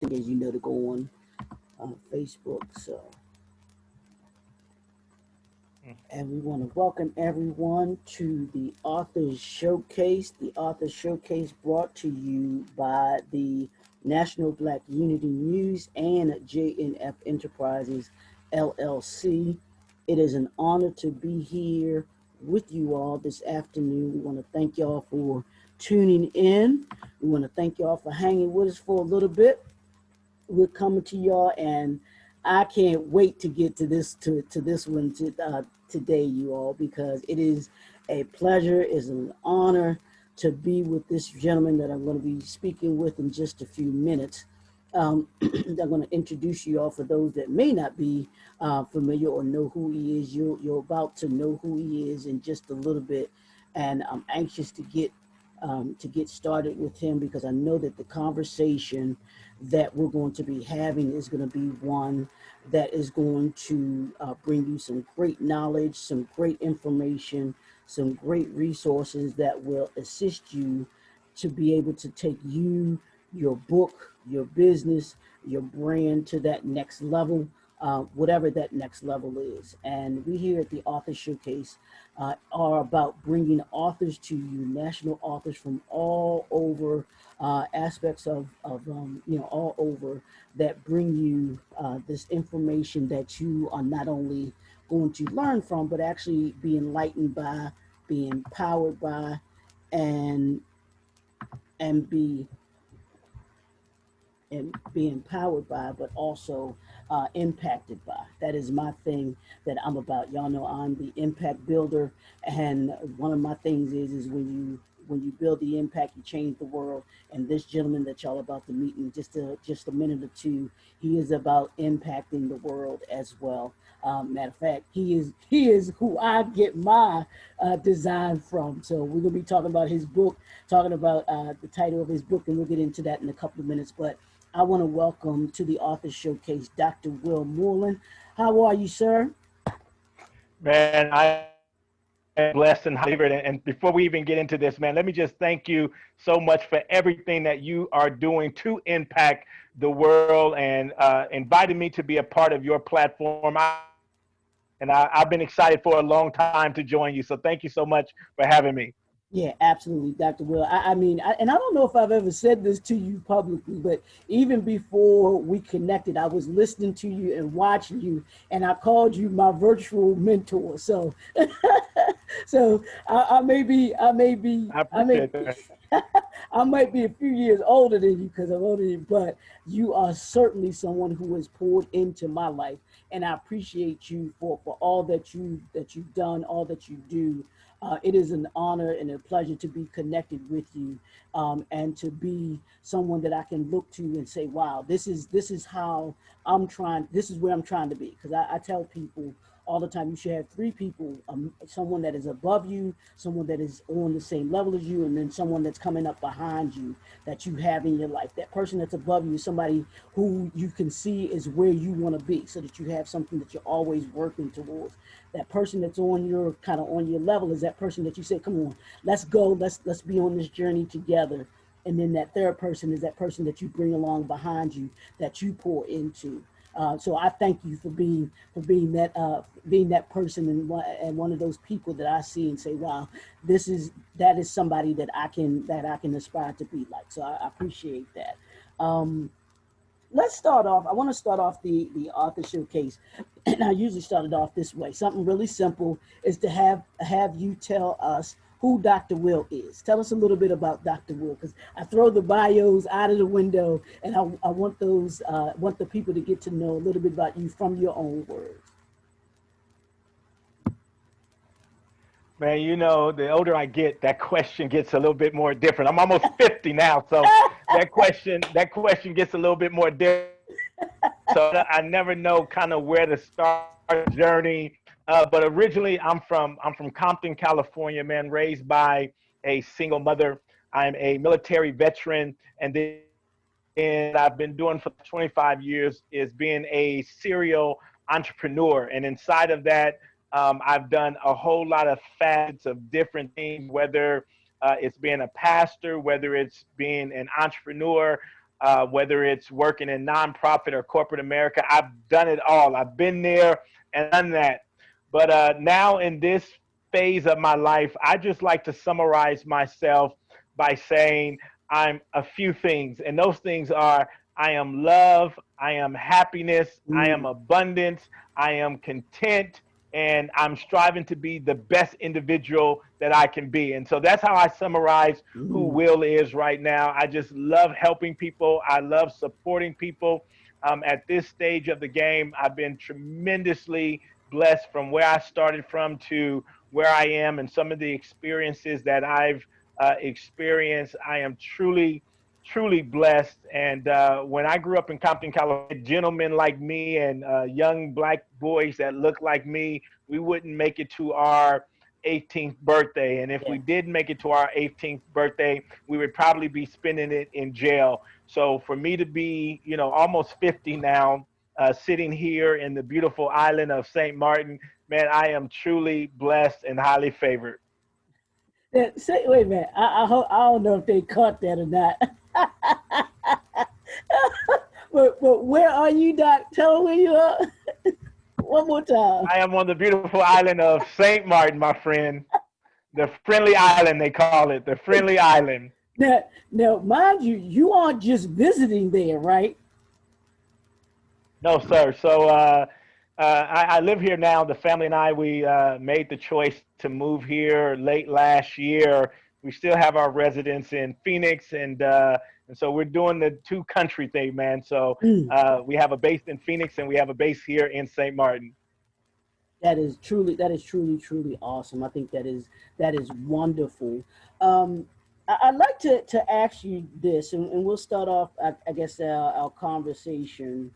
as you know, to go on Facebook. So, and we want to welcome everyone to the Authors Showcase. The Authors Showcase brought to you by the National Black Unity News and JNF Enterprises LLC. It is an honor to be here with you all this afternoon. We want to thank y'all for tuning in. We want to thank y'all for hanging with us for a little bit. We're coming to y'all, and I can't wait to get to this one today, you all, because it is a pleasure, it's an honor to be with this gentleman that I'm going to be speaking with in just a few minutes. I'm going to introduce you all for those that may not be familiar or know who he is. You're about to know who he is in just a little bit, and I'm anxious to get started with him because I know that the conversation that we're going to be having is going to be one that is going to bring you some great knowledge, some great information, some great resources that will assist you to be able to take you, your book, your business, your brand to that next level, whatever that next level is. And we here at the Author Showcase are about bringing authors to you, national authors from all over aspects of all over, that bring you this information that you are not only going to learn from, but actually be enlightened by, be empowered by, and and be and be empowered by, but also impacted by. That is my thing that I'm about. Y'all know I'm the impact builder, and one of my things is when you build the impact, you change the world. And this gentleman that y'all about to meet in just a minute or two, he is about impacting the world as well. Matter of fact, he is who I get my design from. So we're gonna be talking about his book, talking about the title of his book, and we'll get into that in a couple of minutes. But I want to welcome to the Author Showcase Dr. Will Moreland. How are you, sir? Man, I am blessed and favored. And before we even get into this, man, let me just thank you so much for everything that you are doing to impact the world and inviting me to be a part of your platform. I've been excited for a long time to join you. So thank you so much for having me. Yeah, absolutely, Dr. Will. I mean, and I don't know if I've ever said this to you publicly, but even before we connected, I was listening to you and watching you, and I called you my virtual mentor. So, so I appreciate that. I might be a few years older than you because I'm older than you, but you are certainly someone who has poured into my life, and I appreciate you for all that you've done, all that you do. It is an honor and a pleasure to be connected with you, and to be someone that I can look to and say, "Wow, this is how I'm trying. This is where I'm trying to be." Because I tell people all the time, you should have three people: someone that is above you, someone that is on the same level as you, and then someone that's coming up behind you that you have in your life. That person that's above you is somebody who you can see is where you want to be, so that you have something that you're always working towards. That person that's on your kind of on your level is that person that you say, "Come on, let's go, let's be on this journey together." And then that third person is that person that you bring along behind you, that you pour into. So I thank you for being that person, and one of those people that I see and say, "Wow, that is somebody that I can aspire to be like." So I appreciate that. Um, let's start off. I want to start off the author showcase, and I usually start it off this way. Something really simple is to have you tell us who Dr. Will is. Tell us a little bit about Dr. Will, because I throw the bios out of the window, and I want the people to get to know a little bit about you from your own words. Man, you know, the older I get, that question gets a little bit more different. I'm almost 50 now, so that question gets a little bit more different. So I never know kind of where to start the journey. But originally, I'm from Compton, California, man, raised by a single mother. I'm a military veteran, and then I've been doing for 25 years is being a serial entrepreneur. And inside of that, I've done a whole lot of facets of different things, whether it's being a pastor, whether it's being an entrepreneur, whether it's working in nonprofit or corporate America. I've done it all. I've been there and done that. But now in this phase of my life, I just like to summarize myself by saying I'm a few things. And those things are I am love, I am happiness, I am Mm, abundance, I am content, and I'm striving to be the best individual that I can be. And so that's how I summarize who mm, Will is right now. I just love helping people. I love supporting people. At this stage of the game, I've been tremendously blessed from where I started from to where I am and some of the experiences that I've experienced. I am truly blessed. And when I grew up in Compton, California, gentlemen like me and young black boys that look like me, we wouldn't make it to our 18th birthday. And if we yeah. did make it to our 18th birthday, we would probably be spending it in jail. So for me to be, almost 50 now, sitting here in the beautiful island of St. Martin, man, I am truly blessed and highly favored. Say, wait a minute. I don't know if they caught that or not. But where are you, Doc? Tell them where you are. One more time. I am on the beautiful island of St. Martin, my friend. The friendly island, they call it. The friendly island. Now, mind you, you aren't just visiting there, right? No, sir. So I live here now. The family and I, we made the choice to move here late last year. We still have our residence in Phoenix, and so we're doing the two country thing, man. So Mm. we have a base in Phoenix, and we have a base here in St. Martin. That is truly awesome. I think that is wonderful. Um, I'd like to ask you this, and we'll start off, I guess, our conversation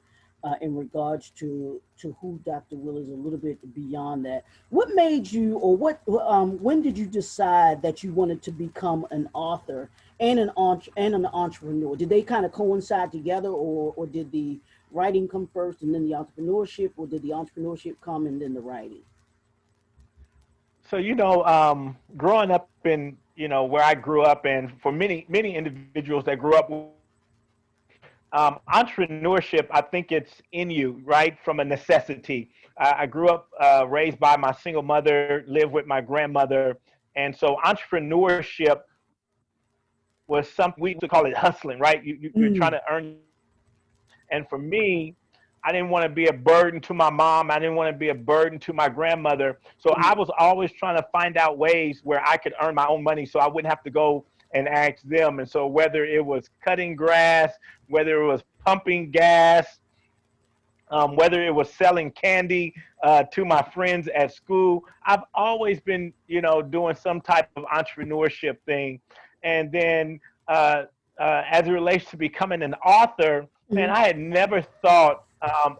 in regards to who Dr. Will is a little bit beyond that. What made you, or when did you decide that you wanted to become an author and an entrepreneur? Did they kind of coincide together, or did the writing come first and then the entrepreneurship, or did the entrepreneurship come and then the writing? So growing up in where I grew up, and for many individuals that grew up where I grew up, entrepreneurship, I think it's in you, right, from a necessity. I grew up raised by my single mother, lived with my grandmother, and so entrepreneurship was something we used to call it hustling, right? You're trying to Mm, earn your way. And for me, I didn't want to be a burden to my mom. I didn't want to be a burden to my grandmother. So I mm, was always trying to find out ways where I could earn my own money so I wouldn't have to go and ask them. And so whether it was cutting grass, whether it was pumping gas, whether it was selling candy to my friends at school, I've always been, doing some type of entrepreneurship thing. And then as it relates to becoming an author, man, mm, I had never thought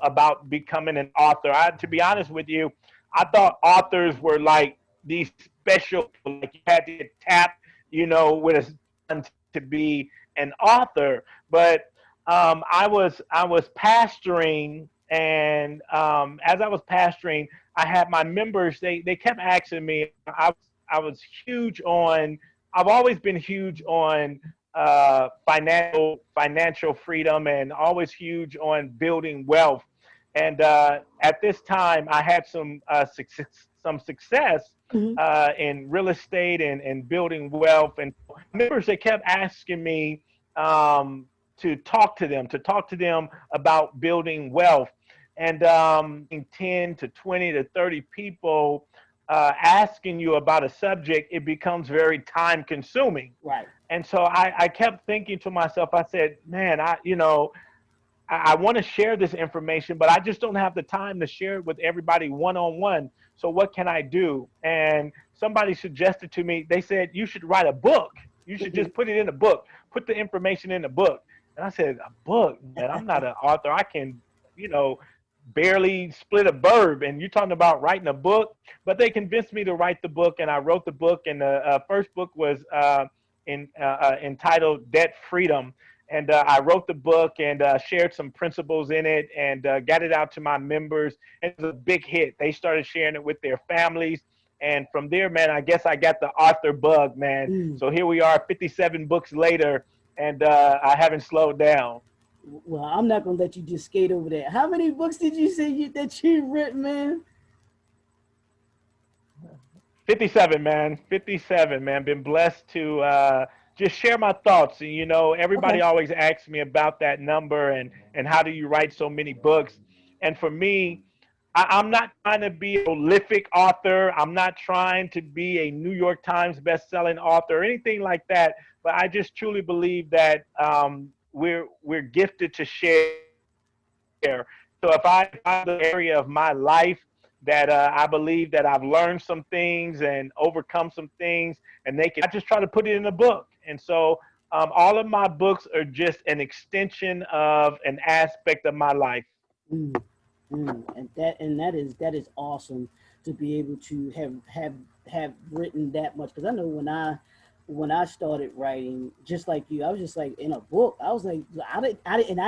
about becoming an author. To be honest with you, I thought authors were like these special people, like you had to get tapped, with a gun to be an author. But I was pastoring, and as I was pastoring, I had my members. They kept asking me. I was huge on. I've always been huge on financial freedom, and always huge on building wealth. And at this time, I had some success mm, in real estate and building wealth. And members, they kept asking me to talk to them about building wealth. And 10 to 20 to 30 people asking you about a subject, it becomes very time consuming. right. And so I kept thinking to myself, I said, man, I want to share this information, but I just don't have the time to share it with everybody one on one. So what can I do? And somebody suggested to me, they said, you should write a book. You should Mhm. just put it in a book, put the information in a book. And I said, a book, man, I'm not an author. I can, you know, barely split a verb. And you're talking about writing a book, but they convinced me to write the book. And I wrote the book. And the first book was entitled Debt Freedom. And I wrote the book and shared some principles in it, and got it out to my members. It was a big hit. They started sharing it with their families. And from there, man, I guess I got the author bug, man. Mm, So here we are, 57 books later, and I haven't slowed down. Well, I'm not gonna let you just skate over that. How many books did you say that you've written, man? 57, man. 57, man. Been blessed to just share my thoughts. And, everybody Okay. always asks me about that number and how do you write so many books? And for me, I'm not trying to be a prolific author. I'm not trying to be a New York Times best-selling author or anything like that. But I just truly believe that we're gifted to share. So if I look at an area of my life that I believe that I've learned some things and overcome some things, and I just try to put it in a book. And so all of my books are just an extension of an aspect of my life. Mm, and that is awesome to be able to have written that much, because I know when I started writing, just like you, I was just like in a book. I was like, I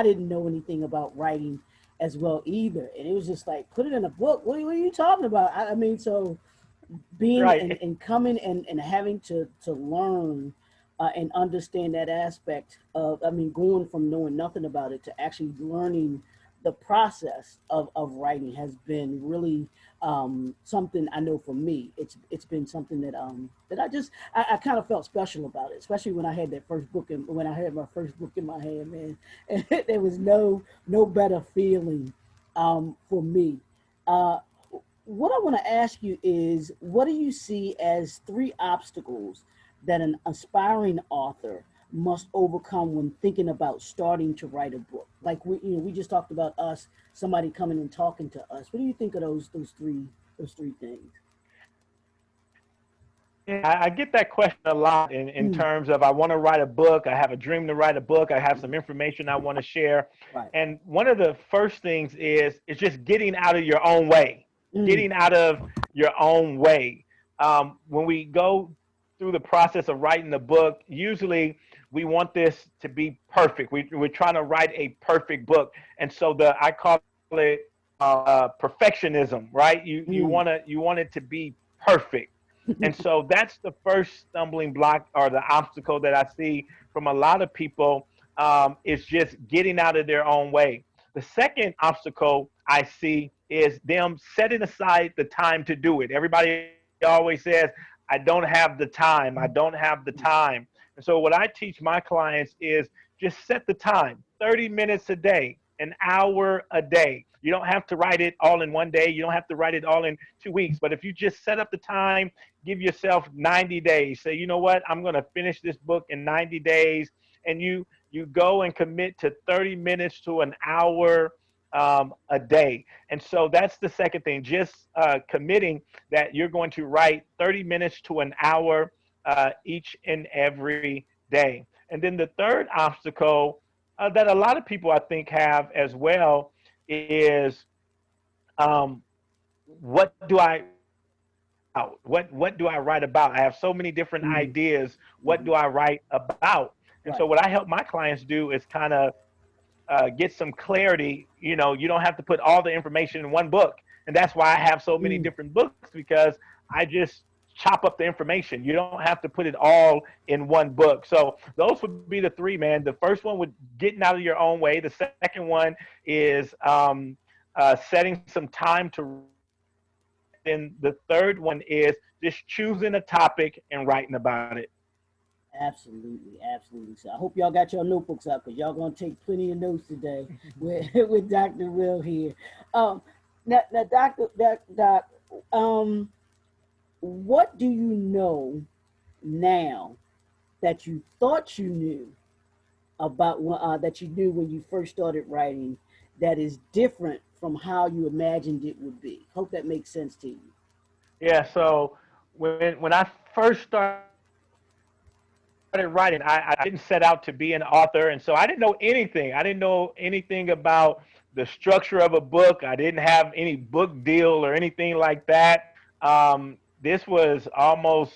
didn't know anything about writing as well either, and it was just like, put it in a book. What are you talking about? I mean, so being and, Right. and coming and having to learn and understand that aspect of, I mean, going from knowing nothing about it to actually learning the process of writing has been really something. I know for me, it's been something that I kind of felt special about it, especially when I had that first book and when I had my first book in my hand, man. And there was no better feeling for me. Uh, what I want to ask you is, what do you see as three obstacles that an aspiring author must overcome when thinking about starting to write a book? Like we just talked about us, somebody coming and talking to us. What do you think of those three things? Yeah, I get that question a lot in Mm, terms of I want to write a book, I have a dream to write a book, I have some information I want to share. right. And one of the first things is just getting out of your own way, Mm, getting out of your own way. When we go through the process of writing the book, usually we want this to be perfect. We're trying to write a perfect book. And so I call it perfectionism, right? mm. You want it to be perfect. And so that's the first stumbling block or the obstacle that I see from a lot of people, is just getting out of their own way. The second obstacle I see is them setting aside the time to do it. Everybody always says, I don't have the time. I don't have the time. And so what I teach my clients is just set the time, 30 minutes a day, an hour a day. You don't have to write it all in one day. You don't have to write it all in 2 weeks. But if you just set up the time, give yourself 90 days. Say, you know what? I'm going to finish this book in 90 days. And you go and commit to 30 minutes to an hour a day. And so that's the second thing, just committing that you're going to write 30 minutes to an hour each and every day. And then the third obstacle that a lot of people I think have as well is, um, what do I write about? What do I write about? I have so many different Mm, ideas. What mhm. do I write about? And Right. so what I help my clients do is kind of get some clarity. You don't have to put all the information in one book, and that's why I have so many Mm, different books, because I just chop up the information. You don't have to put it all in one book. So those would be the three, man. The first one would getting out of your own way. The second one is setting some time to write. And then the third one is just choosing a topic and writing about it. absolutely, absolutely. So I hope y'all got your notebooks up, because y'all gonna take plenty of notes today with with Dr. Will here. Um, now, Doc, um, what do you know now that you thought you knew about that you knew when you first started writing, that is different from how you imagined it would be? Hope that makes sense to you. Yeah. So when I first started writing, I didn't set out to be an author, and so I didn't know anything. I didn't know anything about the structure of a book. I didn't have any book deal or anything like that. This was almost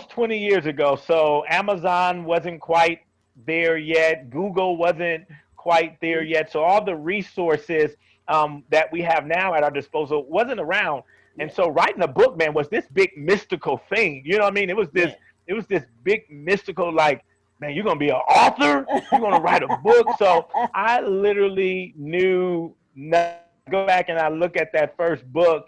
20 years ago. So Amazon wasn't quite there yet. Google wasn't quite there yet. So all the resources that we have now at our disposal wasn't around. And Yeah, so writing a book, man, was this big mystical thing. You know what I mean? It was this yeah. it was this big mystical, like, man, you're gonna be an author, you're gonna write a book. So I literally knew nothing. When I go back and I look at that first book,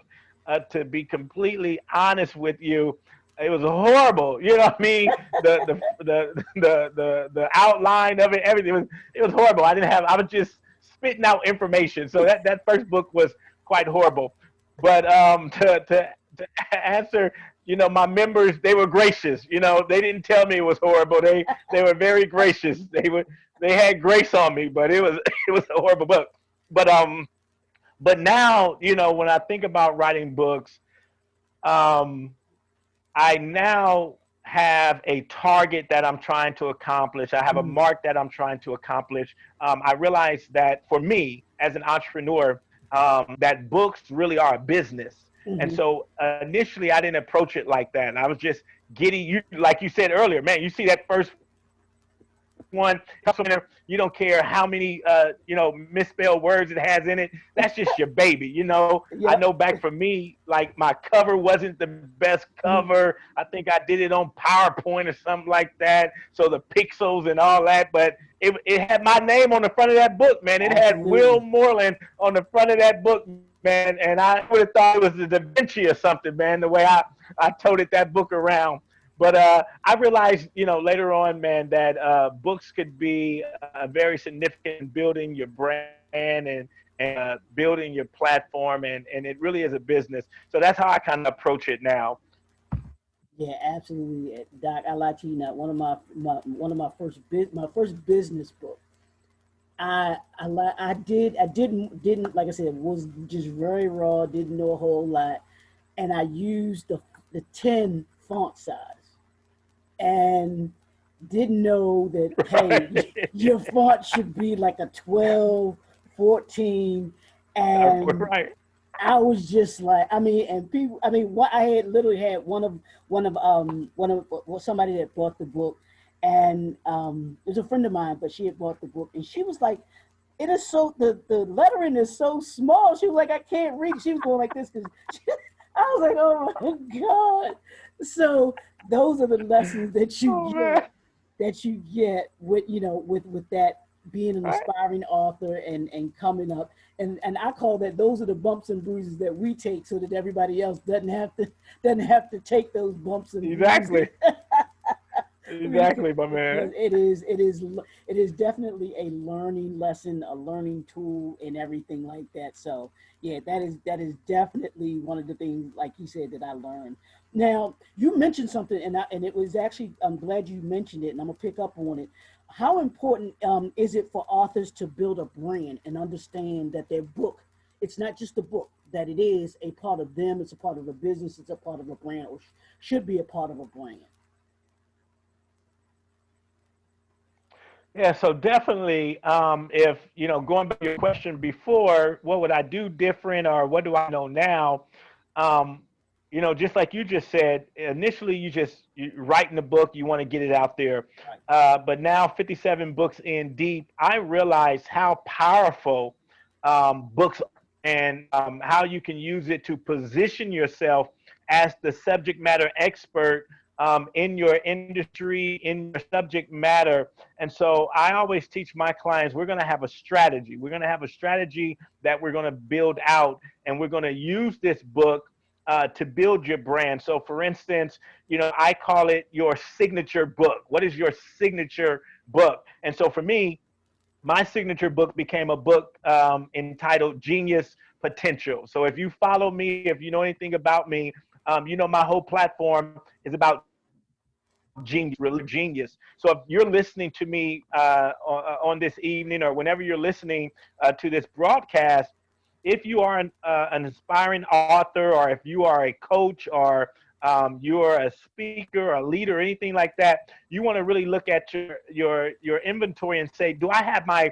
to be completely honest with you, it was horrible. You know what I mean? The outline of it, everything it was horrible. I was just spitting out information. So that first book was quite horrible. But to answer, my members, they were gracious. They didn't tell me it was horrible. They were very gracious. They had grace on me, but it was it was a horrible book. But but now, when I think about writing books, um, I now have a target that I'm trying to accomplish. I have a Mm, mark that I'm trying to accomplish. I realize that for me as an entrepreneur, that books really are a business. And mhm. so initially, I didn't approach it like that. And I was just giddy. You, like you said earlier, man. You see that first one, comes from there. You don't care how many misspelled words it has in it. That's just your baby. I know back Yep. for me, like my cover wasn't the best Mhm. cover. I think I did it on PowerPoint or something like that. So the pixels and all that, but it had my name on the front of that book, man. It had Will Absolutely. Moreland on the front of that book, man. And I would have thought it was the Da Vinci or something, man. The way I toted that book around. But I realized, later on, man, that books could be very significant in building your brand and building your platform, and it really is a business. So that's how I kind of approach it now. Yeah, absolutely, Doc. I like to you not one of my first business book. I didn't like I said, was just very raw. Didn't know a whole lot, and I used the 10 font size, and didn't know that, hey, your font should be like a 12, 14, and Right. I was just like, I mean, and people, I mean, what I had literally had one of well, somebody that bought the book, and it was a friend of mine, but she had bought the book, and she was like, it is so the lettering is so small. She was like, I can't read. She was going like this because I was like, oh my god. So those are the lessons Oh man. that you get with with that being an Right. aspiring author and coming up, and I call that, those are the bumps and bruises that we take so that everybody else doesn't have to take those bumps and bruises. Exactly. Because Exactly, my man. it is definitely a learning lesson, a learning tool, and everything like that. So yeah, that is definitely one of the things, like you said, that I learned. Now you mentioned something, and it was actually, I'm glad you mentioned it, and I'm gonna pick up on it. How important is it for authors to build a brand and understand that their book, it's not just a book, that it is a part of them, it's a part of a business, it's a part of a brand, or should be a part of a brand. Yeah, so definitely, if going back to your question before, what would I do different, or what do I know now? Um, just like you just said, initially you writing the book, you want to get it out there, Right. but now 57 books in deep, I realize how powerful books are, and how you can use it to position yourself as the subject matter expert in your industry, in your subject matter. And so I always teach my clients, we're going to have a strategy. We're going to have a strategy that we're going to build out, and we're going to use this book to build your brand. So, for instance, I call it your signature book. What is your signature book? And so, for me, my signature book became a book entitled Genius Potential. So, if you follow me, if you know anything about me, my whole platform is about genius, really genius. So if you're listening to me on this evening, or whenever you're listening to this broadcast, if you are an aspiring author, or if you are a coach, or you're a speaker, a leader, anything like that, you want to really look at your inventory and say, do I have my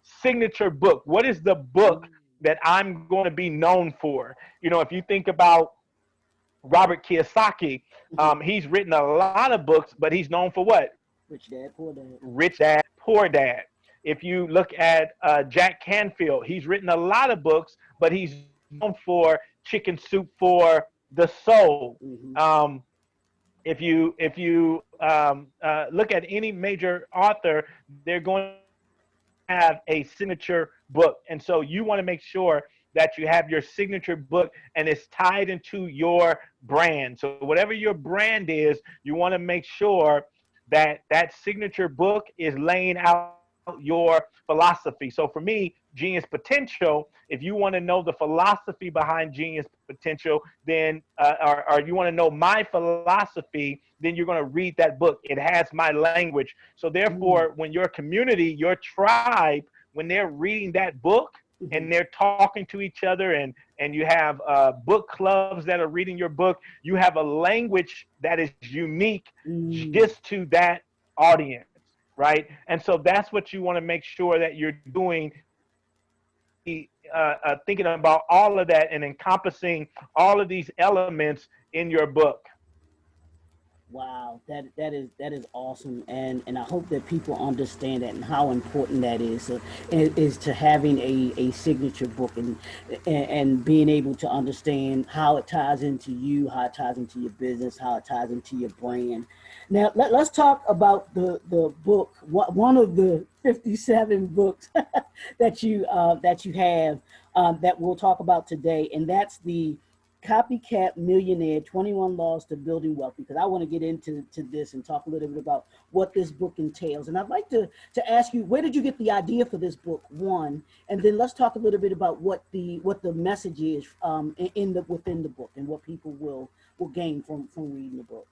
signature book? What is the book that I'm going to be known for? If you think about Robert Kiyosaki, Mhm. he's written a lot of books, but he's known for what? Rich Dad Poor Dad. Rich Dad, Poor Dad. If you look at Jack Canfield, he's written a lot of books, but he's known for Chicken Soup for the Soul. Hmm. Um, if you look at any major author, they're going to have a signature book, and so you want to make sure that you have your signature book and it's tied into your brand. So whatever your brand is, you want to make sure that that signature book is laying out your philosophy. So for me, Genius Potential, if you want to know the philosophy behind Genius Potential, then or you want to know my philosophy, then you're going to read that book. It has my language. So Mm, therefore, when your community, your tribe, when they're reading that book and mhm, they're talking to each other, and you have book clubs that are reading your book, you have a language that is unique mm. just to that audience, right? And so that's what you want to make sure that you're doing, really thinking about all of that and encompassing all of these elements in your book. Wow, that is awesome, and I hope that people understand that and how important that is to having a signature book, and being able to understand how it ties into you, how it ties into your business, how it ties into your brand. Now let's talk about the book, one of the 57 books that you have, that we'll talk about today, and that's the Copycat Millionaire, 21 Laws to Building Wealth, because I want to get into this and talk a little bit about what this book entails. And I'd like to ask you, where did you get the idea for this book, one? And then let's talk a little bit about what the message is, in the within the book, and what people will gain from reading the book.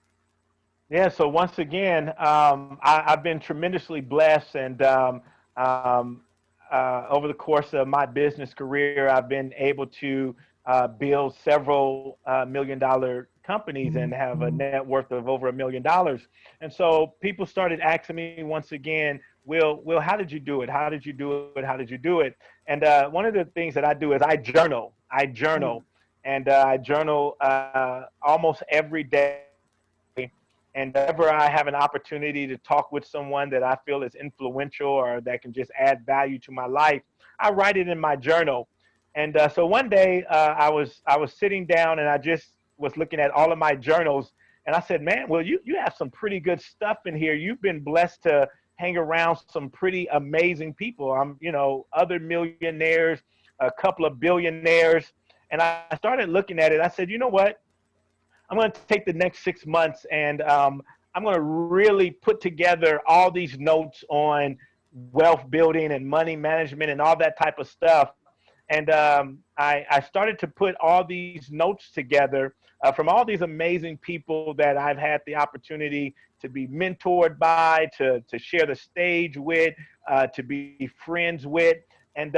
Yeah, so once again, I've been tremendously blessed, and um, over the course of my business career, I've been able to build several $1 million companies and have a net worth of over $1 million. And so people started asking me once again, Will, how did you do it? How did you do it? How did you do it? And one of the things that I do is I journal. And I journal almost every day. And whenever I have an opportunity to talk with someone that I feel is influential or that can just add value to my life, I write it in my journal. And so one day I was sitting down and I just was looking at all of my journals, and I said, "Man, well, you have some pretty good stuff in here. You've been blessed to hang around some pretty amazing people. Other millionaires, a couple of billionaires." And I started looking at it. I said, "You know what? I'm going to take the next 6 months, and I'm going to really put together all these notes on wealth building and money management and all that type of stuff." And I started to put all these notes together from all these amazing people that I've had the opportunity to be mentored by, to share the stage with, to be friends with. And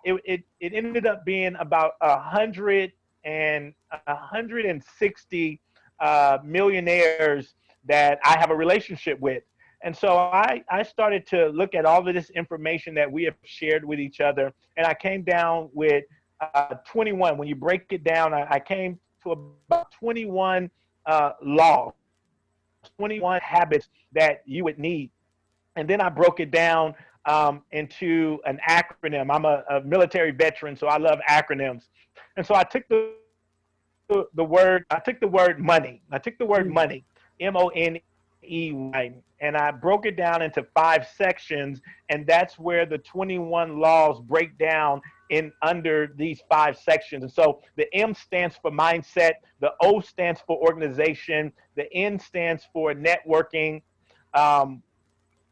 it ended up being about 160 millionaires that I have a relationship with. And so I started to look at all of this information that we have shared with each other, and I came down with 21. When you break it down, I came to about 21 laws, 21 habits that you would need. And then I broke it down into an acronym. I'm a military veteran, so I love acronyms. And so I took the word money. I took the word Mm, money, Money, and I broke it down into 5 sections, and that's where the 21 laws break down in under these 5 sections. And so the M stands for mindset, the O stands for organization, the N stands for networking, um,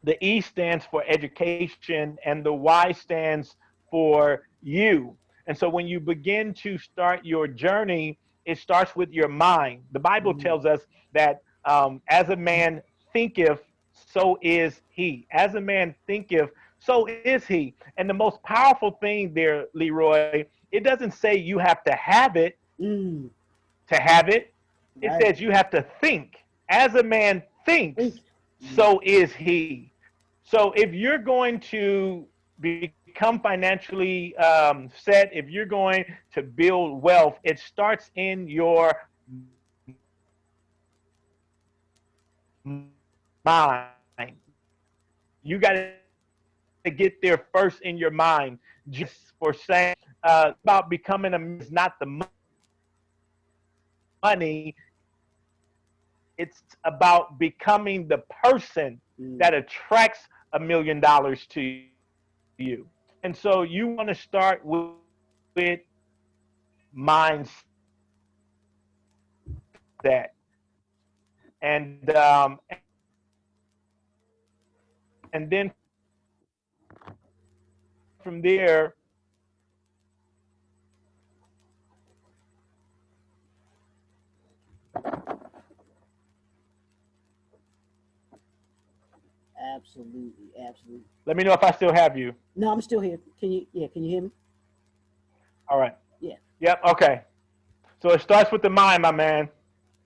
the E stands for education, and the Y stands for you. And so when you begin to start your journey, it starts with your mind. The Bible mm, tells us that as a man thinketh, so is he. As a man thinketh, so is he. And the most powerful thing there, Leroy, it doesn't say you have to have it mm. to have it. It Right. says you have to think. As a man Think. thinks, Mm, so is he. So if you're going to become financially set, if you're going to build wealth, it starts in your mind. You got to get there first in your mind. You got to get there first in your mind. Jesus said this for saying the key about becoming a millionaire is not the money, it's the mindset. It's about becoming the person mm, that attracts $1 million to you. And so you want to start with mindset, and then from there, absolutely, absolutely. let me know if I still have you. No, I'm still here. Can you? Yeah, can you hear me? All right. Yeah, Yep. Okay. So it starts with the mind, my man.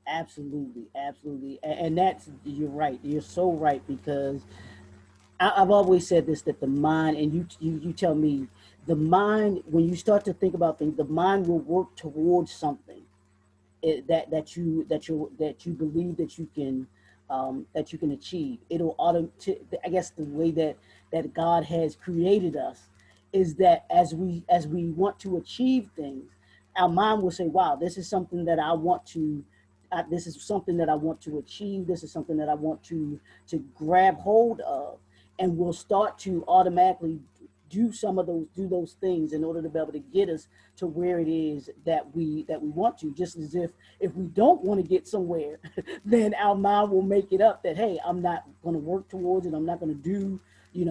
absolutely, absolutely. And that's, you're right. You're so right, because I've always said this, that the mind, and you tell me, the mind, when you start to think about things, the mind will work towards something, that you believe that you can achieve. It'll I guess the way that God has created us is that as we want to achieve things, our mind will say, "Wow, this is something that I want to." This is something that I want to achieve. This is something that I want to grab hold of, and we'll start to automatically do those things in order to be able to get us to where it is that we want to. Just as if we don't want to get somewhere, then our mind will make it up that, hey, I'm not going to work towards it. I'm not going to do,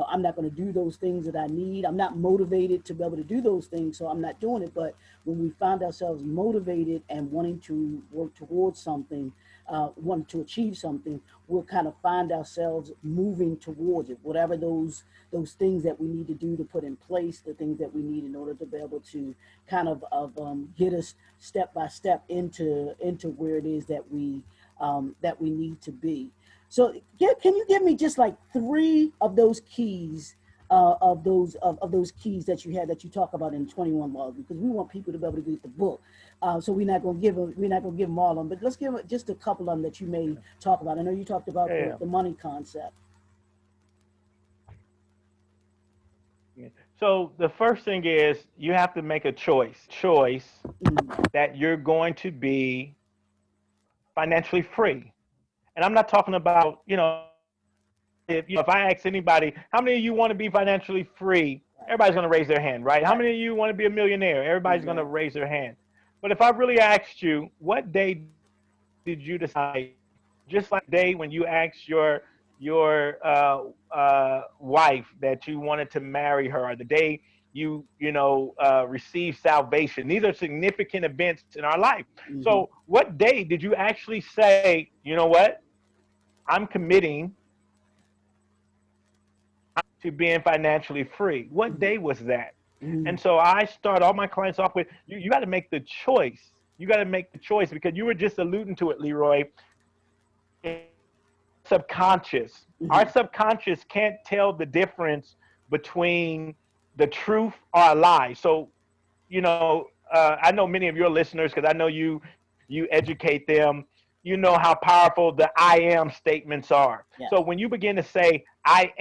I'm not going to do those things that I need. I'm not motivated to be able to do those things, so I'm not doing it. But when we find ourselves motivated and wanting to work towards something, wanting to achieve something, we'll kind of find ourselves moving towards it. Whatever those things that we need to do to put in place, the things that we need in order to be able to kind of get us step by step into where it is that we need to be. So, can you give me just like three of those keys, of those keys that you had, that you talk about in 21 Laws, because we want people to be able to get the book. So we're not going to give them all of them, but let's give just a couple of them that you may talk about. I know you talked about Yeah. the money concept. Yeah. So the first thing is you have to make a choice Mm, that you're going to be financially free. And I'm not talking about, if I ask anybody, how many of you want to be financially free? right, Everybody's going to raise their hand, right? How right, many of you want to be a millionaire? Everybody's going to exactly. raise their hand. But if I really asked you, what day did you decide, just like the day when you asked your wife that you wanted to marry her, or the day you received salvation? These are significant events in our life. Hmm. So, what day did you actually say, you know what? I'm committing to being financially free. What Hmm. day was that? Hmm. And so I start all my clients off with, you got to make the choice. You got to make the choice, because you were just alluding to it, Leroy. Subconscious. Our Hmm. subconscious can't tell the difference between the truth or a lie. So, I know many of your listeners, because I know you educate them. You know how powerful the I am statements are. So Yes. when you begin to say, I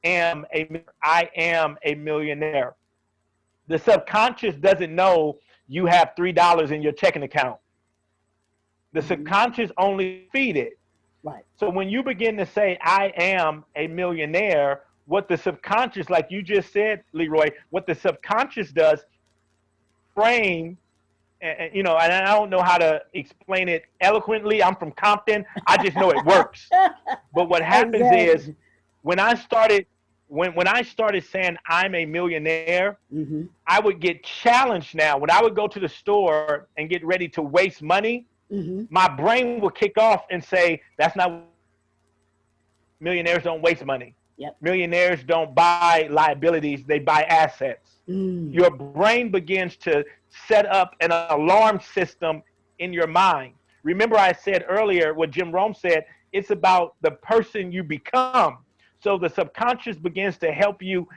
am a millionaire, the subconscious doesn't know you have $3 in your checking account. The Hmm. subconscious only feed it. Right. So when you begin to say, I am a millionaire, what the subconscious, like you just said, Leroy, what the subconscious does, frame, and I don't know how to explain it eloquently. I'm from Compton. I just know it works. But what happens is Exactly. when I started, when I started saying I'm a millionaire, Hmm. I would get challenged now. When I would go to the store and get ready to waste money, Hmm. my brain would kick off and say, that's not what millionaires do. Millionaires don't waste money. Yep. Millionaires don't buy liabilities, they buy assets. Mm. Your brain begins to set up an alarm system in your mind. Remember, I said earlier what Jim Rome said, it's about the person you become. So the subconscious begins to help you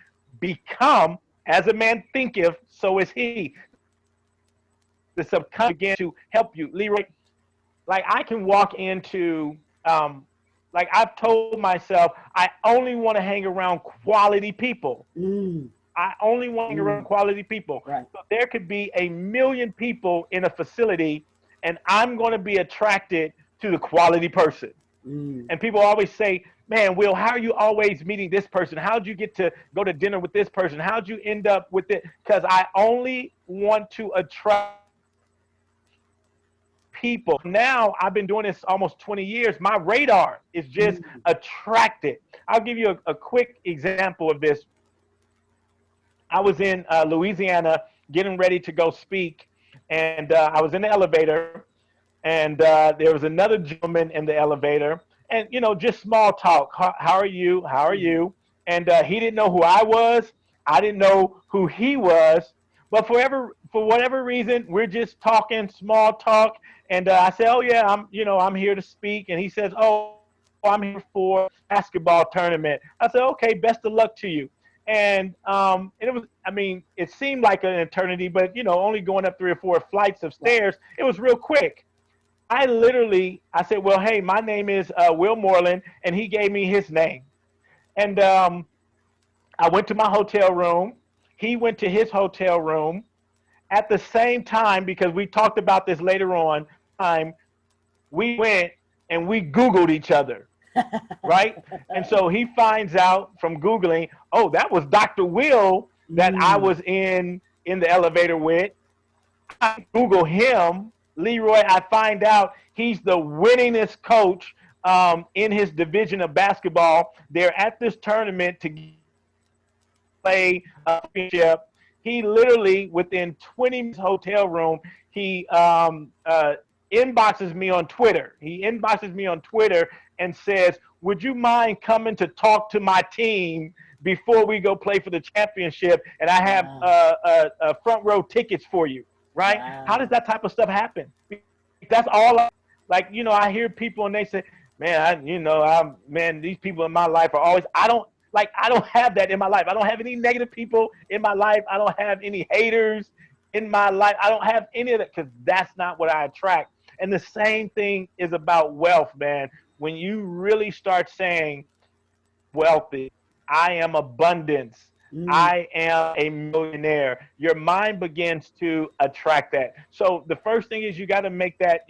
become, as a man thinketh, so is he. The subconscious begins to help you. Leroy, like I can walk into, like I've told myself, I only want to hang around quality people. Mm. I only want to hang around Mm. quality people. Right. So there could be 1 million people in a facility, and I'm going to be attracted to the quality person. Mm. And people always say, man, Will, how are you always meeting this person? How'd you get to go to dinner with this person? How'd you end up with it? Because I only want to attract people. Now I've been doing this almost 20 years. My radar is just Mm. attracted. I'll give you a quick example of this. I was in Louisiana getting ready to go speak, and I was in the elevator, and there was another gentleman in the elevator, and just small talk. How are you? How are Mm. you? And he didn't know who I was. I didn't know who he was. But for whatever reason, we're just talking small talk. And I said, "Oh yeah, I'm here to speak." And he says, "Oh, I'm here for basketball tournament." I said, "Okay, best of luck to you." And it was, I mean, it seemed like an eternity, but only going up 3 or 4 flights of Right. stairs, it was real quick. I said, well, hey, my name is Will Moreland, and he gave me his name. And I went to my hotel room. He went to his hotel room at the same time, because we talked about this later on. Time we went and we Googled each other, right? And so he finds out from Googling, oh, that was Dr. Will that I Mm. was in the elevator with. I Google him, Leroy. I find out he's the winningest coach in his division of basketball. They're at this tournament to play a championship. He literally, within 20 minutes hotel room, he inboxes me on Twitter. He inboxes me on Twitter and says, "Would you mind coming to talk to my team before we go play for the championship? And I have Wow. front row tickets for you." Right? How does Wow. that type of stuff happen? That's all. Like, I hear people and they say, "Man, man, these people in my life are always." I don't have that in my life. I don't have any negative people in my life. I don't have any haters in my life. I don't have any of that, because that's not what I attract. And the same thing is about wealth, man. When you really start saying, wealthy, I am abundance, Mm. I am a millionaire, your mind begins to attract that. So the first thing is you got to make that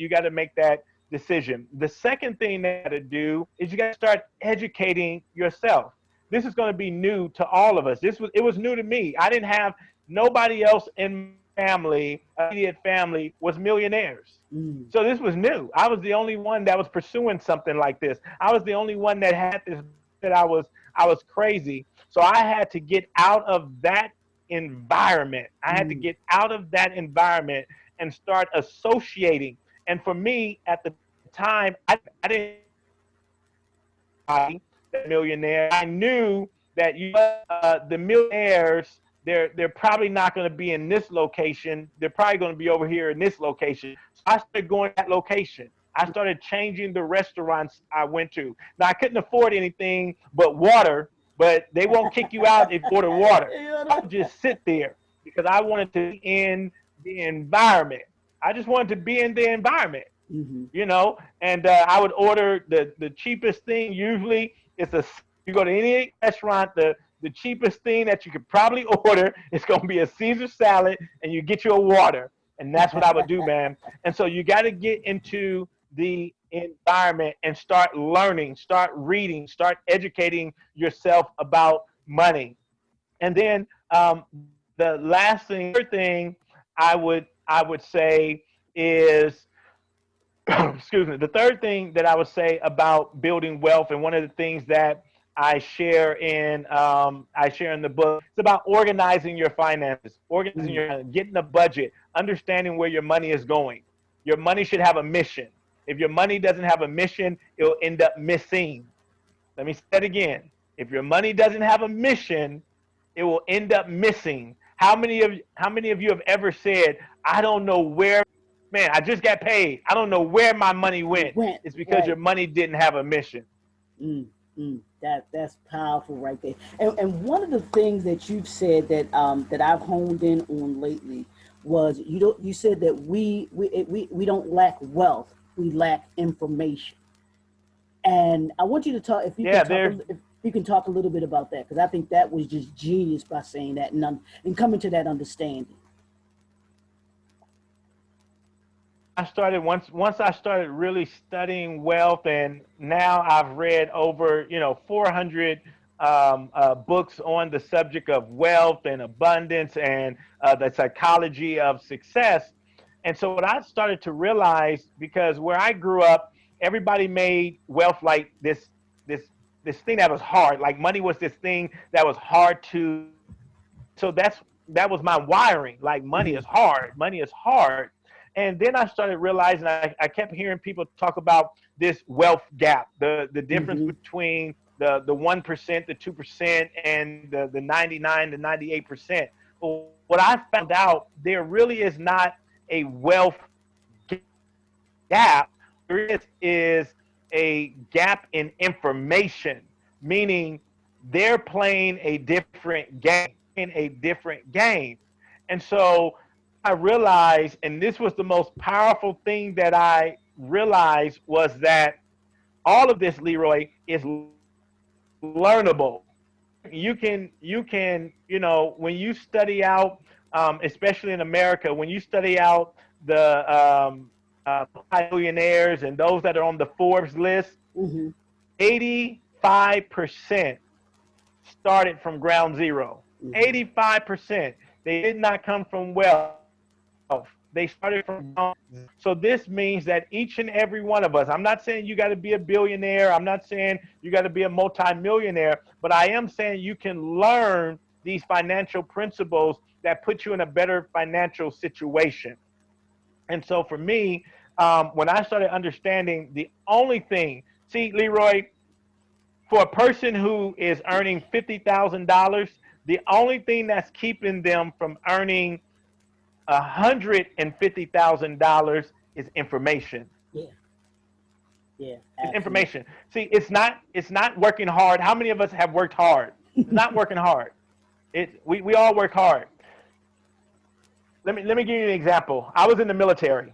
decision. The second thing that you got to do is you got to start educating yourself. This is going to be new to all of us. It was new to me. I didn't have nobody else in my family, immediate family, was millionaires. Mm. So this was new. I was the only one that was pursuing something like this. I was the only one that had this that I was crazy. So I had to get out of that environment. I had to Mm. get out of that environment and start associating. And for me at the time, I didn't that millionaire. I knew that the millionaires, they're probably not going to be in this location. They're probably going to be over here in this location. So I started going to that location. I started changing the restaurants I went to. Now I couldn't afford anything but water, but they won't kick you out if you order water. I would just sit there because I wanted to be in the environment. I just wanted to be in the environment, Mm-hmm. and I would order the cheapest thing. Usually it's you go to any restaurant, the cheapest thing that you could probably order is going to be a Caesar salad, and you get you a water. And that's what I would do, man. And so you got to get into the environment and start learning, start reading, start educating yourself about money. And then the last thing, third thing I would say is excuse me. The third thing that I would say about building wealth, and one of the things that I share in the book, it's about organizing your finances, organizing Mm. getting a budget, understanding where your money is going. Your money should have a mission. If your money doesn't have a mission, it'll end up missing. Let me say that again. If your money doesn't have a mission, it will end up missing. How many of you have ever said, "I don't know where, man, I just got paid. I don't know where my money It went." went It's because your right. money didn't have a mission. Mm. Mm. That's powerful right there. And one of the things that you've said that I've honed in on lately was you said that we don't lack wealth, we lack information. And I want you to talk, Yeah, there's if you can talk a little bit about that, because I think that was just genius by saying that and coming to that understanding. I started once I started really studying wealth, and now I've read over 400 books on the subject of wealth and abundance and the psychology of success. And so what I started to realize, because where I grew up, everybody made wealth like this this thing that was hard. Like money was this thing that was hard to get. So that was my wiring. Like money Mm-hmm. is hard. Money is hard. And then I started realizing I kept hearing people talk about this wealth gap, the difference Mm-hmm. between the 1%, the 2%, and the 99 to 98%. But what I found out, there really is not a wealth gap. What there is a gap in information, meaning they're playing a different game, a different game. And so I realized, and this was the most powerful thing that I realized, was that all of this, Leroy, is learnable. When you study out, especially in America, when you study out the multimillionaires and those that are on the Forbes list, Mm-hmm. 85% started from ground zero. Mm-hmm. 85%. They did not come from wealth. They started from ground zero. So this means that each and every one of us, I'm not saying you got to be a billionaire. I'm not saying you got to be a multimillionaire, but I am saying you can learn these financial principles that put you in a better financial situation. And so for me, when I started understanding the only thing, see, Leroy, for a person who is earning $50,000, the only thing that's keeping them from earning $150,000 is information. Yeah. Yeah. It's Absolutely. information. See, it's not working hard. How many of us have worked hard? It's not working hard. We all work hard. Let me give you an example. I was in the military.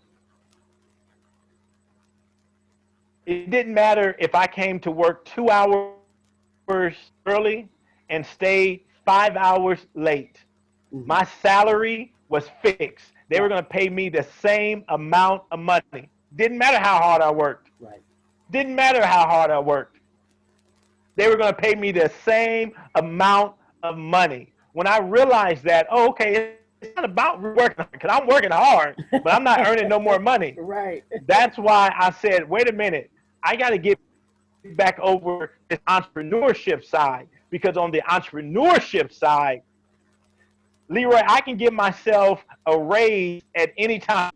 It didn't matter if I came to work 2 hours early and stayed 5 hours late. My Mm-hmm. salary was fixed. They were going to Right. pay me the same amount of money. Didn't matter how hard I worked. Right. Didn't matter how hard I worked. They were going to pay me the same amount of money. When I realized that, oh, okay, it's not about working hard because I'm working hard, but I'm not earning no more money. Right. That's why I said, wait a minute, I got to get back over this entrepreneurship side, because on the entrepreneurship side, Leroy, I can give myself a raise at any time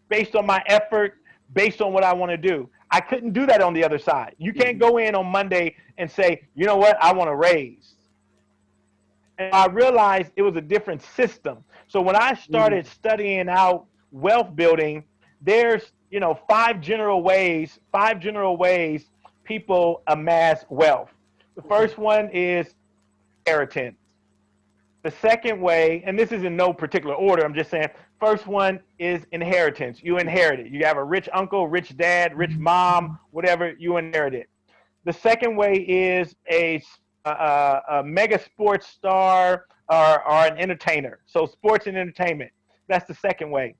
based on my effort, based on what I want to do. I couldn't do that on the other side. You can't Mm-hmm. go in on Monday and say, you know what, I want to raise. And I realized it was a different system. So when I Mm-hmm. started studying out wealth building, there's five general ways people amass wealth. The Okay. first one is inheritance. The second way, and this is in no particular order, I'm just saying, first one is inheritance. You inherit it. You have a rich uncle, rich dad, rich mom, whatever, you inherit it. The second way is a mega sports star, or an entertainer. So sports and entertainment. That's the second way.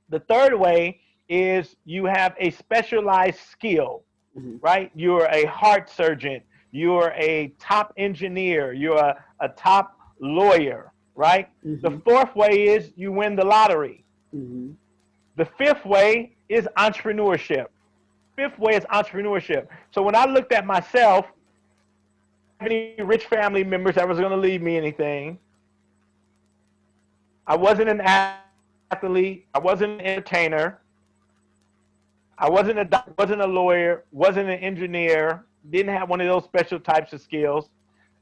The third way is you have a specialized skill, Mm-hmm. right? You're a heart surgeon. You're a top engineer. You're a top lawyer, right? The Mm-hmm. fourth way is you win the lottery. Mm-hmm. The fifth way is entrepreneurship. Fifth way is entrepreneurship. So when I looked at myself, I didn't have any rich family members that was going to leave me anything. I wasn't an athlete. I wasn't an entertainer. I wasn't a doctor, wasn't a lawyer, wasn't an engineer, didn't have one of those special types of skills.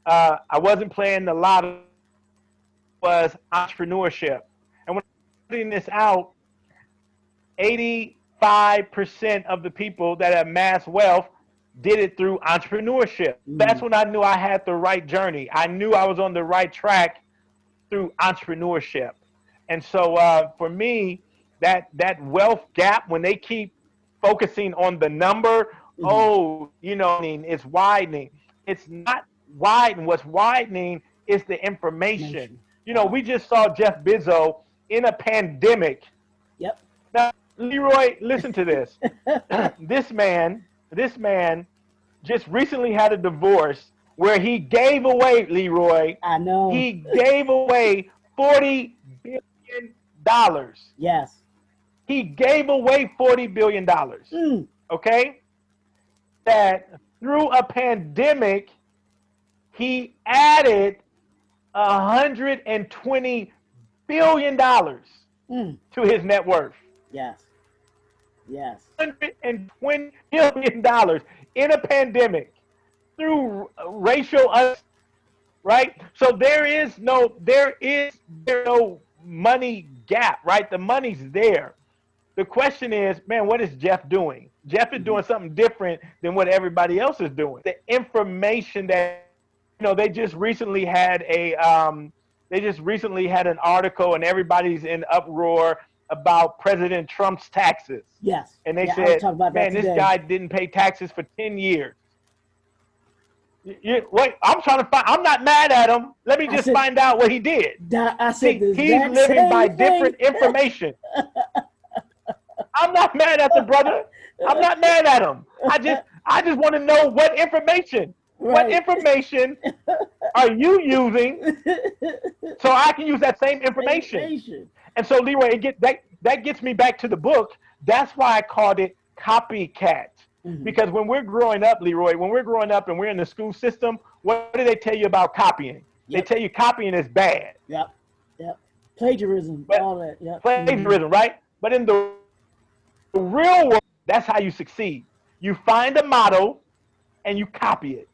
I wasn't playing the lottery. Was entrepreneurship. And when I was studying this out, 85% of the people that have amassed wealth did it through entrepreneurship. Mm-hmm. That's when I knew I had the right journey. I knew I was on the right track through entrepreneurship. And so for me, that wealth gap, when they keep focusing on the number, Mm-hmm. oh, it's widening. It's not widening. What's widening is the information. Information. We just saw Jeff Bezos in a pandemic. Yep. Now, Leroy, listen to this. This man just recently had a divorce where he gave away, Leroy, I know. he gave away $40 billion. Yes. He gave away $40 billion. Mm, Okay? That through a pandemic, he added $120 billion mm. to his net worth. Yes. Yes. $120 billion in a pandemic through racial, right? So there no money gap, right? The money's there. The question is, man, what is Jeff doing? Jeff is Mhm. doing something different than what everybody else is doing. The information that, they just recently had an article, and everybody's in uproar about President Trump's taxes. Yes. And they Yeah, I was said, talking about that man, this today. guy didn't pay taxes for 10 years. Wait, I'm trying to find. I'm not mad at him. Let me I just said find out what he did. I said See, the he's exact living by same thing. different information. I'm not mad at the brother. I'm not mad at him. I just want to know what information. What Right. information are you using so I can use that same information? Information. And so, Leroy, that gets me back to the book. That's why I called it copycat. Hmm. Because when we're growing up, Leroy, when we're growing up and we're in the school system, what do they tell you about copying? They Yep. tell you copying is bad. Yep. Yep. Plagiarism. But All that. Yep. Hmm. plagiarism, right? But in the real world, that's how you succeed. You find a model and you copy it.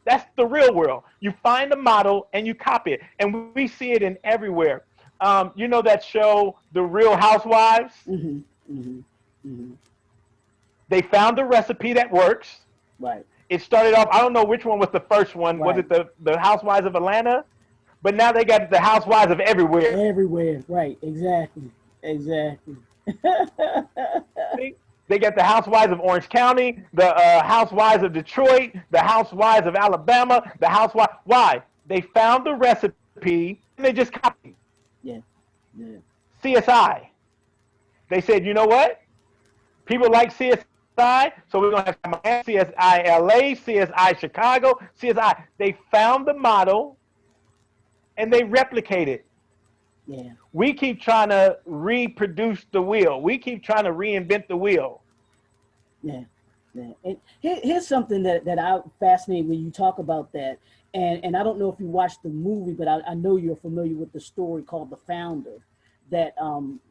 That's the real world. You find a model and you copy it. And we see it in everywhere. You know that show, The Real Housewives? Hmm. Hmm. Hmm. They found a recipe that works. Right. It started off, I don't know which one was the first one. Was Right. it the Housewives of Atlanta? But now they got the Housewives of everywhere. Everywhere. Right. Exactly. Exactly. See? They got the Housewives of Orange County, the Housewives of Detroit, the Housewives of Alabama, the Housewives. Why? They found the recipe and they just copied. Yeah. Yeah. CSI. They said, you know what? People like CSI, so we're going to have CSI LA, CSI Chicago, CSI. They found the model and they replicate it. Yeah. We keep trying to reproduce the wheel. We keep trying to reinvent the wheel. Yeah. Yeah. And here's something that I fascinated when you talk about that. And I don't know if you watched the movie, but I know you're familiar with the story called The Founder that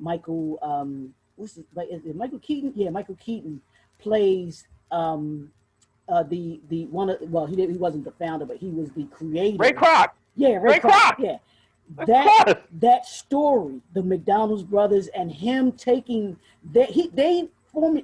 Michael what's it, like, is it Michael Keaton? Yeah, Michael Keaton plays the one of, well, he wasn't the founder, but he was the Ray creator. Kroc. Yeah, Ray Ray Kroc. Kroc. Yeah, Of that course. that story, the McDonald's brothers and him taking that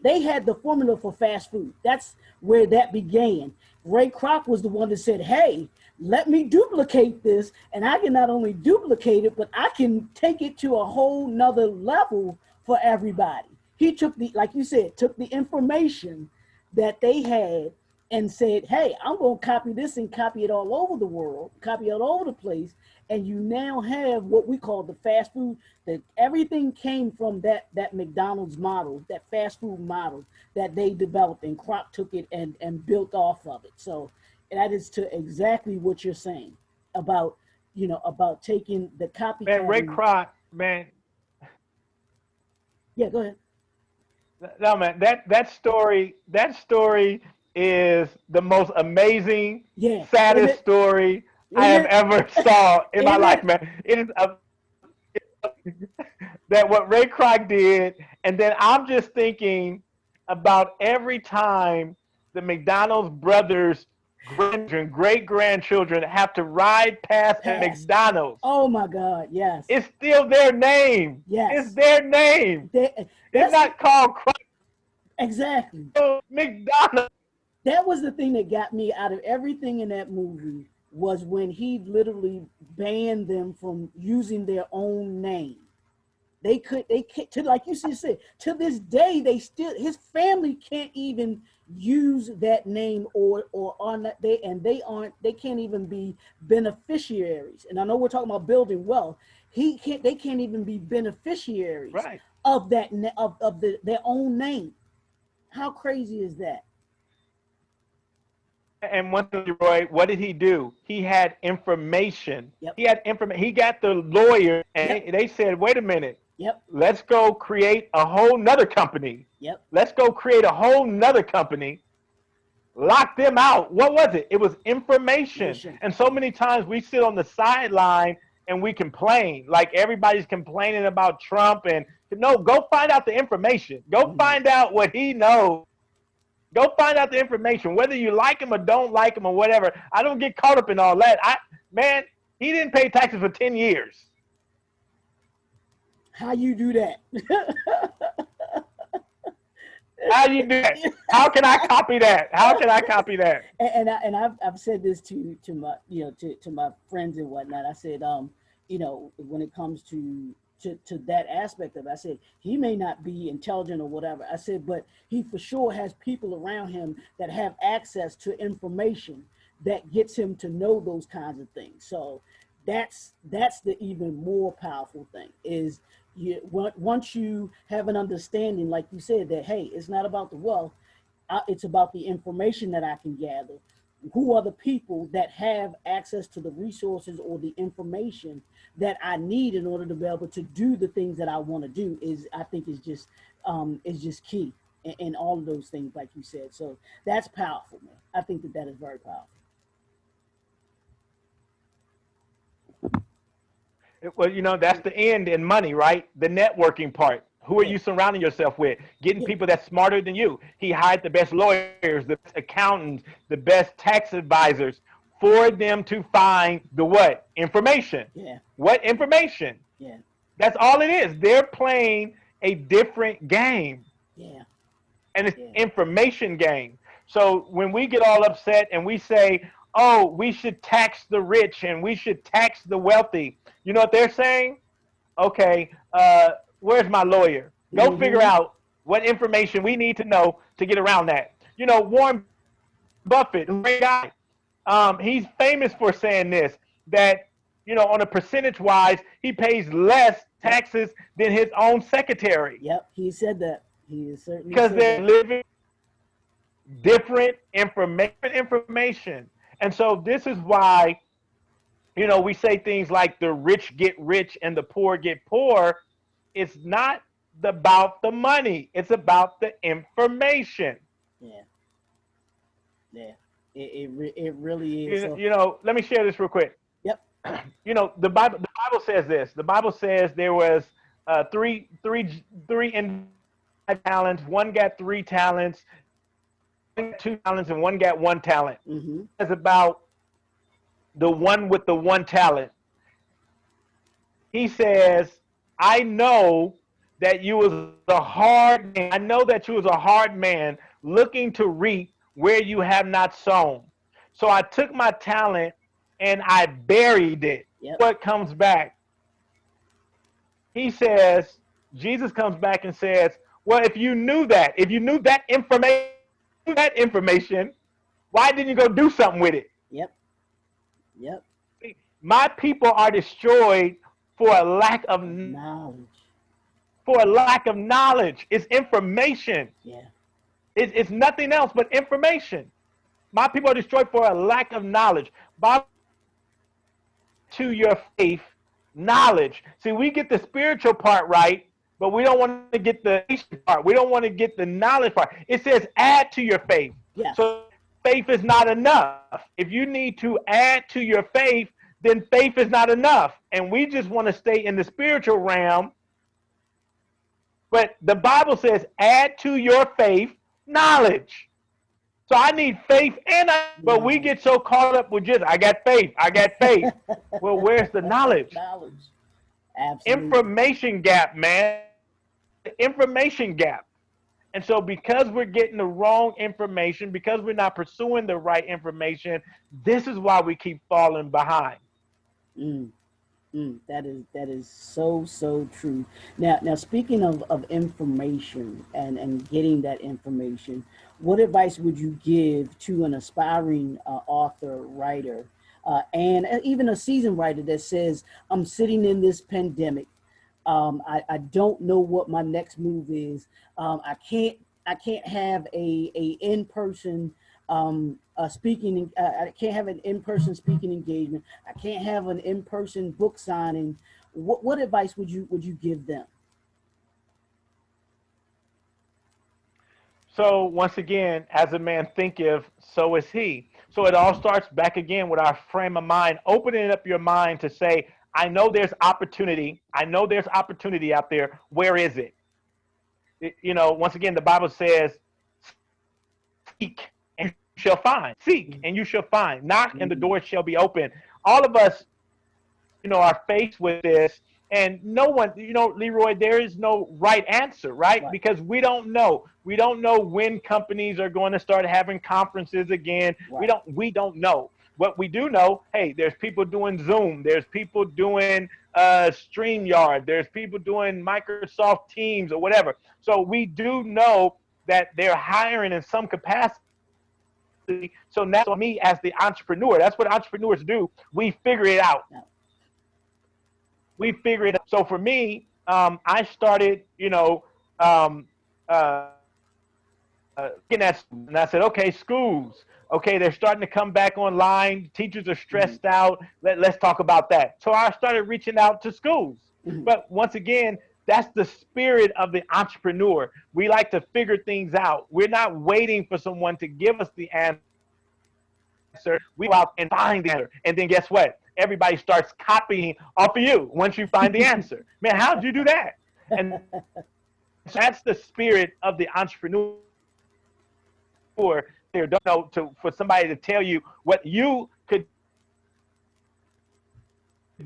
they had the formula for fast food. That's where that began. Ray Kroc was the one that said, "Hey, let me duplicate this, and I can not only duplicate it, but I can take it to a whole nother level for everybody." He took the, like you said, took the information that they had and said, "Hey, I'm going to copy this and copy it all over the world, copy it all over the place." And you now have what we call the fast food. That everything came from that McDonald's model, that fast food model that they developed, and Kroc took it and built off of it. So that is to exactly what you're saying about about taking the Man, Ray copycatting. Kroc, man. Yeah, go ahead. No, man, that story is the most amazing, Yeah, in saddest it, story I in have it, ever saw in my in life, it. man. It is that what Ray Kroc did, and then I'm just thinking about every time the McDonald's brothers' grandchildren, great grandchildren have to ride past a Past. McDonald's. Oh my God, yes, It's still their name. It's yes. their name. It's That's not called exactly. McDonald's. That was the thing that got me out of everything in that movie was when he literally banned them from using their own name. They can't, to, like you said, to this day, they still, his family can't even use that name, or on that, they can't even be beneficiaries. And I know we're talking about building wealth. They can't even be beneficiaries Right. of that, their own name. How crazy is that? And one thing, Roy, what did he do? He had information. Yep. He had information. He got the lawyer, and Yep. they said, "Wait a minute, Yep. let's go create a whole nother company. Yep. Let's go create a whole nother company. Lock them out." What was it? It was information. Nation. And so many times we sit on the sideline and we complain, like everybody's complaining about Trump. And no, go find out the information. Go Mm. find out what he knows. Go find out the information, whether you like him or don't like him or whatever. I don't get caught up in all that. Man, he didn't pay taxes for 10 years. How you do that? How do you do that? How can I copy that? How can I copy that? I've said this to my, to my friends and whatnot. I said, when it comes to that aspect of it, I said he may not be intelligent or whatever. I said, but he for sure has people around him that have access to information that gets him to know those kinds of things. So that's the even more powerful thing is, once you have an understanding, like you said, that hey, it's not about the wealth, it's about the information that I can gather. Who are the people that have access to the resources or the information that I need in order to be able to do the things that I want to do? I think is just key in all of those things, like you said. So that's powerful, man. I think that is very powerful. Well, that's the end in money, right? The networking part. Who are Yeah. you surrounding yourself with? Getting Yeah. people that's smarter than you. He hired the best lawyers, the best accountants, the best tax advisors for them to find the what? Information. Yeah. What information? Yeah. That's all it is. They're playing a different game, Yeah. and it's Yeah. information game. So when we get all upset and we say, "Oh, we should tax the rich and we should tax the wealthy," you know what they're saying? Okay, where's my lawyer? Go figure Mm-hmm. out what information we need to know to get around that. Warren Buffett, great guy. He's famous for saying this, that on a percentage wise, he pays less Yep. taxes than his own secretary Yep. He said that. He has certainly because said they're that. living different information. And so this is why we say things like the rich get rich and the poor get poor. It's not about the money. It's about the information. Yeah. Yeah. It really is. So. Let me share this real quick. Yep. The Bible says this. The Bible says there was three in talents. One got 3 talents, one got 2 talents, and one got 1 talent. Mm-hmm. It's about the one with the 1 talent. He says, I know that you was a hard man. I know that you was a hard man looking to reap where you have not sown. So I took my talent and I buried it. Yep. What comes back? He says, Jesus comes back and says, well, if you knew that information, why didn't you go do something with it? Yep. Yep. My people are destroyed for a lack of Knowledge. knowledge. It's information. Yeah. It's nothing else but information. My people are destroyed for a lack of knowledge. Bible to your faith, knowledge. See, we get the spiritual part right, but we don't want to get the part. We don't want to get the knowledge part. It says add to your faith. Yes. So faith is not enough. If you need to add to your faith, then faith is not enough. And we just want to stay in the spiritual realm. But the Bible says add to your faith knowledge. So I need faith but we get so caught up with just, I got faith. Well, where's the knowledge? Knowledge. Absolutely. Information gap, man. Information gap. And so because we're getting the wrong information, because we're not pursuing the right information, this is why we keep falling behind. Mm. That is so true. Now speaking of information and getting that information, what advice would you give to an aspiring author, writer, and even a seasoned writer that says, "I'm sitting in this pandemic. I don't know what my next move is. I can't have a in person speaking. I can't have an in person speaking engagement. I can't have an in person book signing. What advice would you give them? So once again, as a man thinketh, so is he. So it all starts back again with our frame of mind, opening up your mind to say, I know there's opportunity. I know there's opportunity out there. Where is it? Once again, the Bible says, seek and you shall find. Seek and you shall find. Knock and the Mm-hmm. door shall be open. All of us, are faced with this. And no one, Leroy, there is no right answer, right? Right, Because we don't know. We don't know when companies are going to start having conferences again. right. We don't know. What we do know, hey, there's people doing Zoom, there's people doing StreamYard, there's people doing Microsoft Teams or whatever. So we do know that they're hiring in some capacity. So now me as the entrepreneur, that's what entrepreneurs do. We figure it out. Now, We figure it out. So for me, I started, um, looking at schools, and I said, okay, schools, okay, they're starting to come back online. Teachers are mm-hmm, stressed out. Let's talk about that. So I started reaching out to schools. mm-hmm. But once again, that's the spirit of the entrepreneur. We like to figure things out. We're not waiting for someone to give us the answer. We go out and find the answer. And then guess what? Everybody starts copying off of you once you find the answer. Man, how'd you do that? And so that's the spirit of the entrepreneur. Don't for somebody to tell you what you could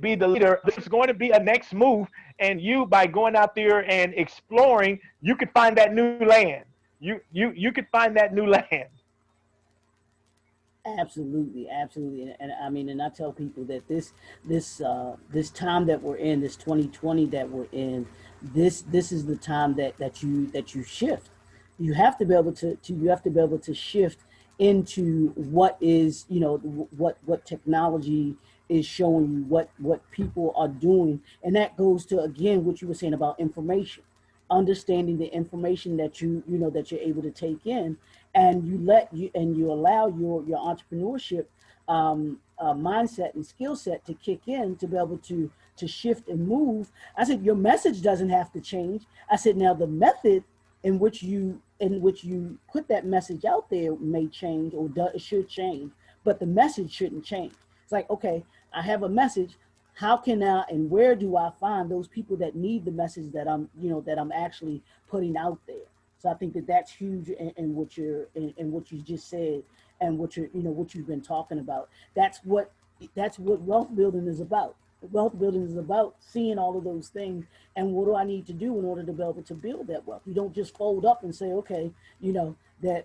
be the leader. There's going to be a next move, and you by going out there and exploring, you could find that new land. You could find that new land. Absolutely, absolutely, and I mean, and I tell people that this time that we're in, this 2020 that we're in, this is the time that you shift. You have to be able to you have to be able to shift into what is what technology is showing you, what people are doing, and that goes to again what you were saying about information, understanding the information that that you're able to take in, and you allow your entrepreneurship mindset and skill set to kick in to be able to shift and move. I said your message doesn't have to change. I said now the method in which you put that message out there may change or should change, but the message shouldn't change. It's like, okay, I have a message. How can I and where do I find those people that need the message that I'm actually putting out there? So I think that that's huge in what you just said, and what you've been talking about. That's what wealth building is about. Wealth building is about seeing all of those things, and what do I need to do in order to be able to build that wealth. You don't just fold up and say, okay, that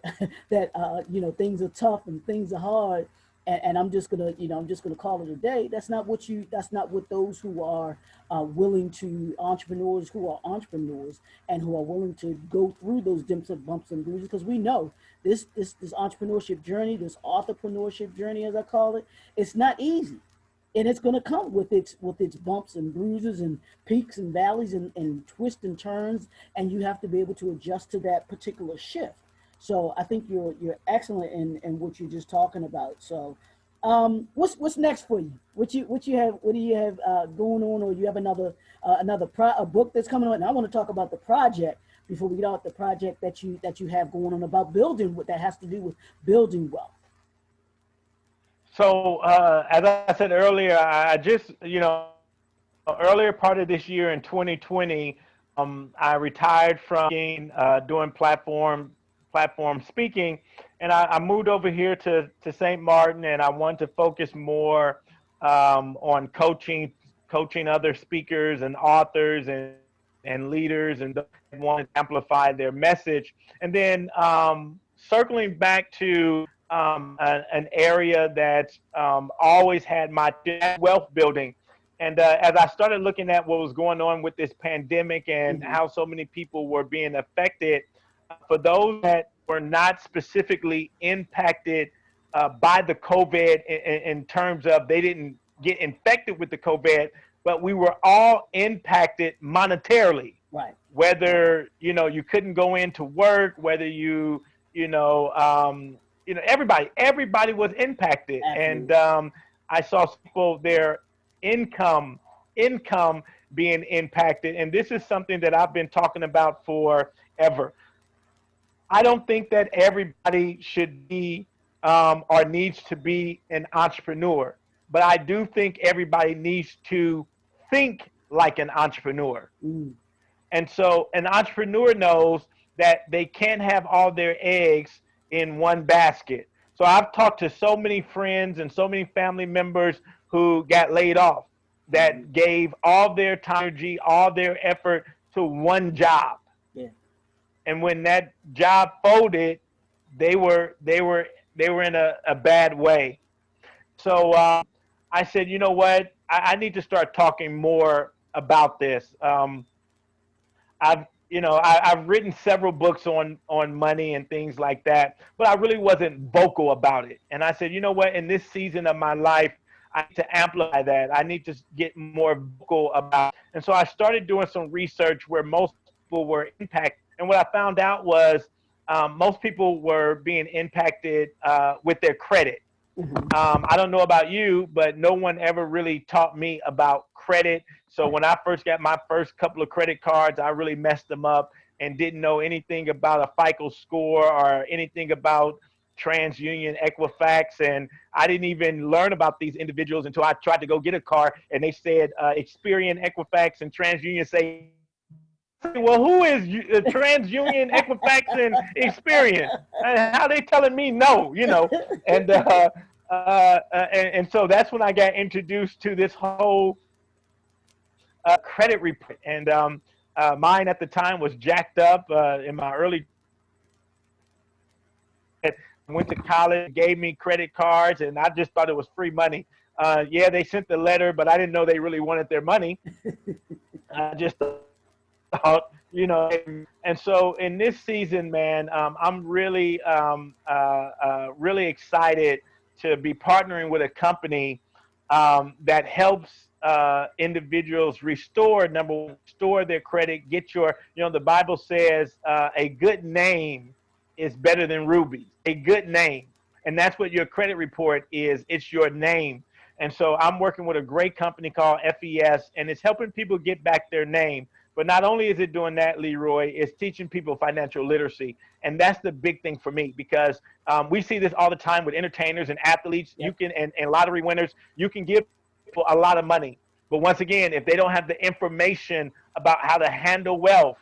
things are tough and things are hard, and I'm just gonna call it a day. That's not what those who are willing to entrepreneurs who are entrepreneurs and who are willing to go through those dips and bumps and bruises, because we know this entrepreneurship journey, this entrepreneurship journey as I call it, it's not easy, and it's going to come with its bumps and bruises and peaks and valleys and twists and turns, and you have to be able to adjust to that particular shift. So I think you're excellent in what you're just talking about. So what's next for you? What do you have going on, or you have a book that's coming on? And I want to talk about the project before we get out, the project that you have going on about building, what that has to do with building wealth. So as I said earlier, I just earlier part of this year in 2020, I retired from doing platform speaking, and I moved over here to St. Martin, and I wanted to focus more on coaching other speakers and authors and leaders and those that wanted to amplify their message. And then circling back to an area that always had my wealth building. And as I started looking at what was going on with this pandemic and Mm-hmm. how so many people were being affected, for those that were not specifically impacted by the COVID in terms of they didn't get infected with the COVID, but we were all impacted monetarily. Right. Right. Whether you couldn't go into work, whether you know everybody was impacted, and Absolutely. I saw people their income income being impacted, and this is something that I've been talking about forever. I don't think that everybody should be or needs to be an entrepreneur, but I do think everybody needs to think like an entrepreneur. Mm. And so an entrepreneur knows that they can't have all their eggs in one basket. So I've talked to so many friends and so many family members who got laid off, Mm-hmm. that gave all their time, energy, all their effort to one job. Yeah. And when that job folded, they were in a bad way. So I said, you know what? I need to start talking more about this. I've written several books on money and things like that, but I really wasn't vocal about it. And I said, you know what? In this season of my life, I need to amplify that. I need to get more vocal about it. And so I started doing some research where most people were impacted. And what I found out was most people were being impacted with their credit. Mm-hmm. I don't know about you, but no one ever really taught me about credit. So Right. when I first got my first couple of credit cards, I really messed them up and didn't know anything about a FICO score or anything about TransUnion, Equifax, and I didn't even learn about these individuals until I tried to go get a car, and they said Experian, Equifax, and TransUnion say yes. I said, well, who is TransUnion, Equifax, and Experian? How they telling me no? And and so that's when I got introduced to this whole credit report. And mine at the time was jacked up in my early 20s. I went to college, gave me credit cards, and I just thought it was free money. Yeah, they sent the letter, but I didn't know they really wanted their money. I just thought, and so in this season, man, I'm really, really excited to be partnering with a company that helps individuals restore, number one, restore their credit, get the Bible says a good name is better than rubies, a good name. And that's what your credit report is. It's your name. And so I'm working with a great company called FES, and it's helping people get back their name. But not only is it doing that, Leroy, it's teaching people financial literacy. And that's the big thing for me, because we see this all the time with entertainers and athletes. You Yep. can, and lottery winners, you can give people a lot of money. But once again, if they don't have the information about how to handle wealth,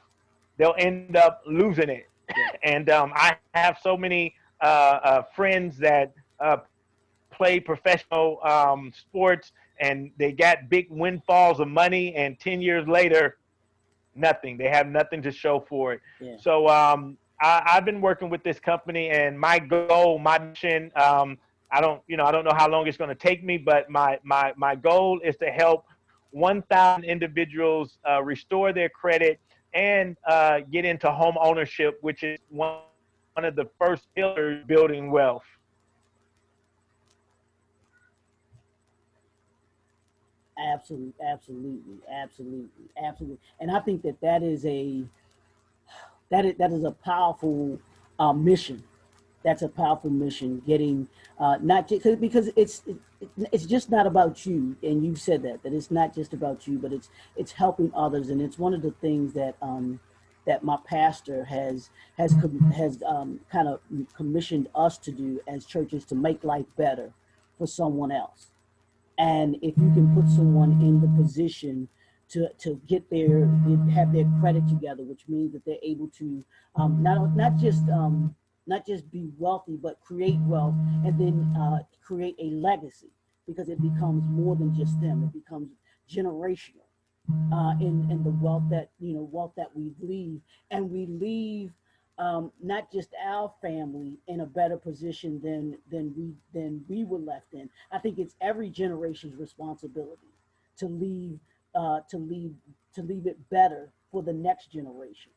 they'll end up losing it. Yeah. And I have so many friends that play professional sports, and they got big windfalls of money, and 10 years later, nothing. They have nothing to show for it. Yeah. So I've been working with this company, and my goal, my mission, I don't know how long it's going to take me, but my goal is to help 1,000 individuals restore their credit and get into home ownership, which is one of the first pillars of building wealth. Absolutely. Absolutely. Absolutely. Absolutely. And I think that that is a powerful mission. That's a powerful mission. Getting not just because it's just not about you, and you said that it's not just about you, but it's helping others, and it's one of the things that my pastor has kind of commissioned us to do as churches, to make life better for someone else. And if you can put someone in the position to get their have their credit together, which means that they're able to not just be wealthy, but create wealth, and then create a legacy, because it becomes more than just them. It becomes generational in the wealth that we leave, and we leave not just our family in a better position than we were left in. I think it's every generation's responsibility to leave to leave it better for the next generation.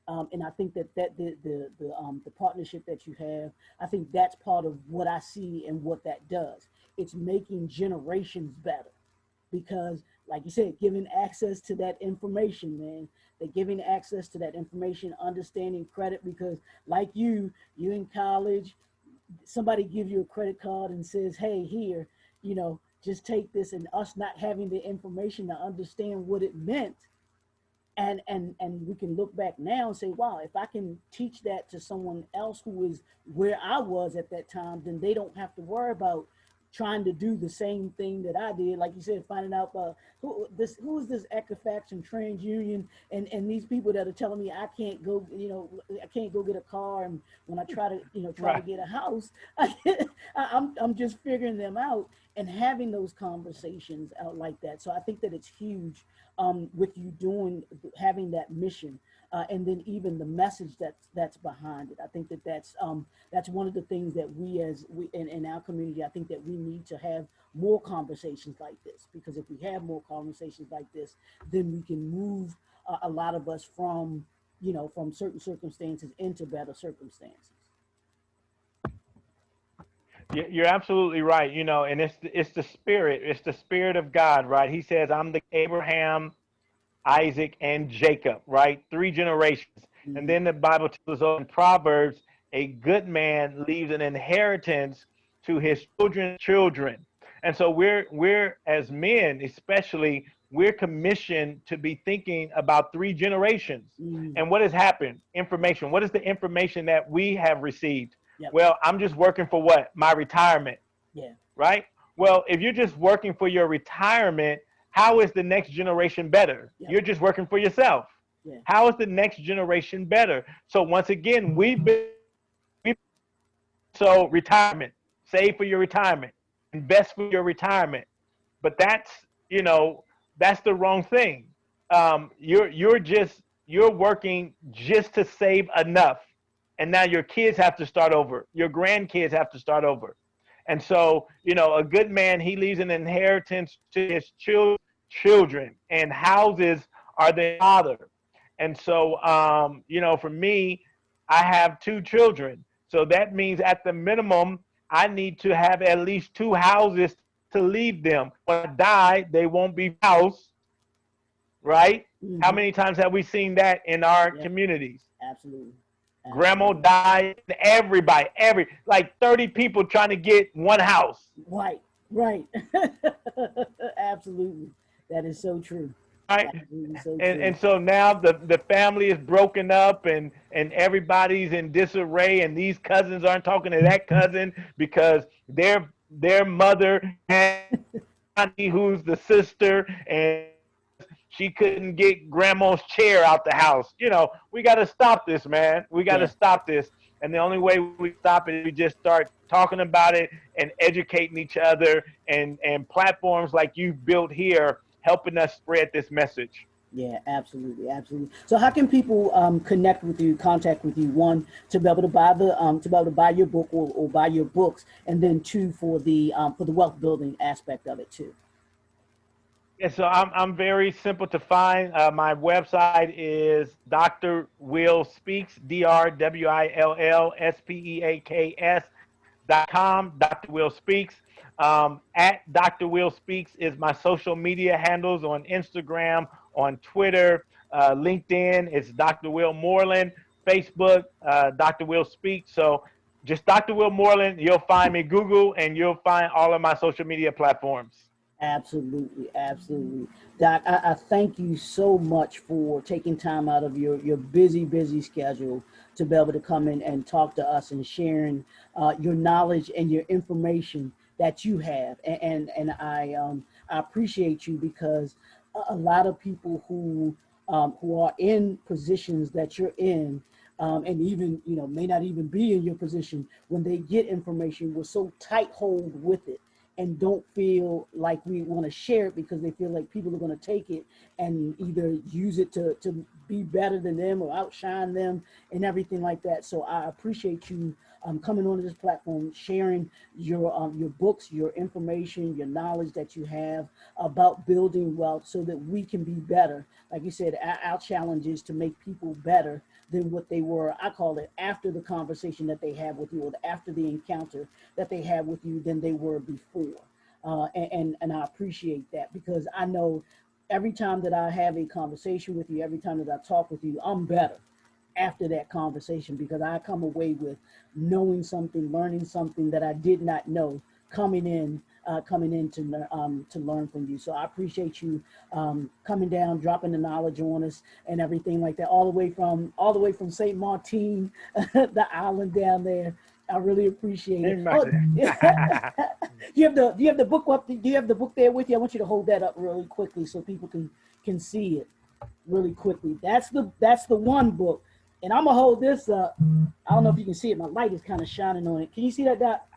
And I think that the partnership that you have, I think that's part of what I see and what that does. It's making generations better because, like you said, giving access to that information, man. They're giving access to that information, understanding credit because, like you in college, somebody gives you a credit card and says, "Hey, here, just take this," and us not having the information to understand what it meant, and we can look back now and say, wow, if I can teach that to someone else who is where I was at that time, then they don't have to worry about trying to do the same thing that I did. Like you said, finding out who is this Equifax and TransUnion and these people that are telling me I can't go, I can't go get a car, and when I try to try to Right. get a house, I'm just figuring them out and having those conversations out like that. So I think that it's huge, with you doing having that mission, and then even the message that's behind it. I think that's one of the things that we in our community. I think that we need to have more conversations like this, because if we have more conversations like this, then we can move a lot of us from certain circumstances into better circumstances. You're absolutely right. And it's the spirit of God, right? He says, "I'm the Abraham, Isaac, and Jacob," right? Three generations. And Mm-hmm. then the Bible tells us in Proverbs, a good man leaves an inheritance to his children's children. And so we're as men, especially, we're commissioned to be thinking about three generations. Mm-hmm. And what has happened? Information. What is the information that we have received? Yep. Well, I'm just working for what? My retirement, Yeah. right? Well, if you're just working for your retirement, how is the next generation better? Yep. You're just working for yourself. Yeah. How is the next generation better? So once again, we so retirement, save for your retirement, invest for your retirement. But that's the wrong thing. You're working just to save enough, and now your kids have to start over. Your grandkids have to start over. And so, a good man, he leaves an inheritance to his children, and houses are their father. And so, for me, I have two children. So that means at the minimum, I need to have at least two houses to leave them. When I die, they won't be house, right? How Mm-hmm. many times have we seen that in our Yep. communities? Absolutely. Grandma Absolutely. died, everybody, like 30 people trying to get one house, Right. Right. Absolutely. That is so true. right? Absolutely so And true. so now the family is broken up, and everybody's in disarray, and these cousins aren't talking to that cousin because their mother had auntie who's the sister, and because she couldn't get grandma's chair out the house. We got to stop this, man. We got to Yeah. stop this. And the only way we stop it is we just start talking about it and educating each other, and platforms like you've built here helping us spread this message. Yeah, absolutely, absolutely. So, how can people connect with you, contact with you? One, to be able to buy your book, or buy your books, and then two, for the wealth building aspect of it too. Yeah, so I'm very simple to find. My website is Dr. Will Speaks, DrWillSpeaks.com, Dr. Will Speaks. At Dr. Will Speaks is my social media handles on Instagram, on Twitter, LinkedIn. It's Dr. Will Moreland, Facebook, Dr. Will Speaks. So just Dr. Will Moreland, you'll find me. Google, and you'll find all of my social media platforms. Absolutely, absolutely. Doc, I thank you so much for taking time out of your busy schedule to be able to come in and talk to us and sharing your knowledge and your information that you have. And I appreciate you because a lot of people who are in positions that you're in, and even may not even be in your position, when they get information, we're so tight hold with it and don't feel like we want to share it because they feel like people are going to take it and either use it to be better than them or outshine them and everything like that. So I appreciate you coming onto this platform, sharing your books, your information, your knowledge that you have about building wealth, so that we can be better. Like you said, our challenge is to make people better than what they were. I call it after the conversation that they have with you, or after the encounter that they have with you, than they were before. And I appreciate that, because I know every time that I have a conversation with you, every time that I talk with you, I'm better after that conversation, because I come away with knowing something, learning something that I did not know, coming in to learn from you. So I appreciate you coming down, dropping the knowledge on us and everything like that, all the way from Saint Martin, the island down there. I really appreciate it. Oh, do you have the book up? Do you have the book there with you? I want you to hold that up really quickly so people can see it really quickly. That's the one book, and I'm gonna hold this up. I don't know if you can see it. My light is kind of shining on it. Can you see that, Doc?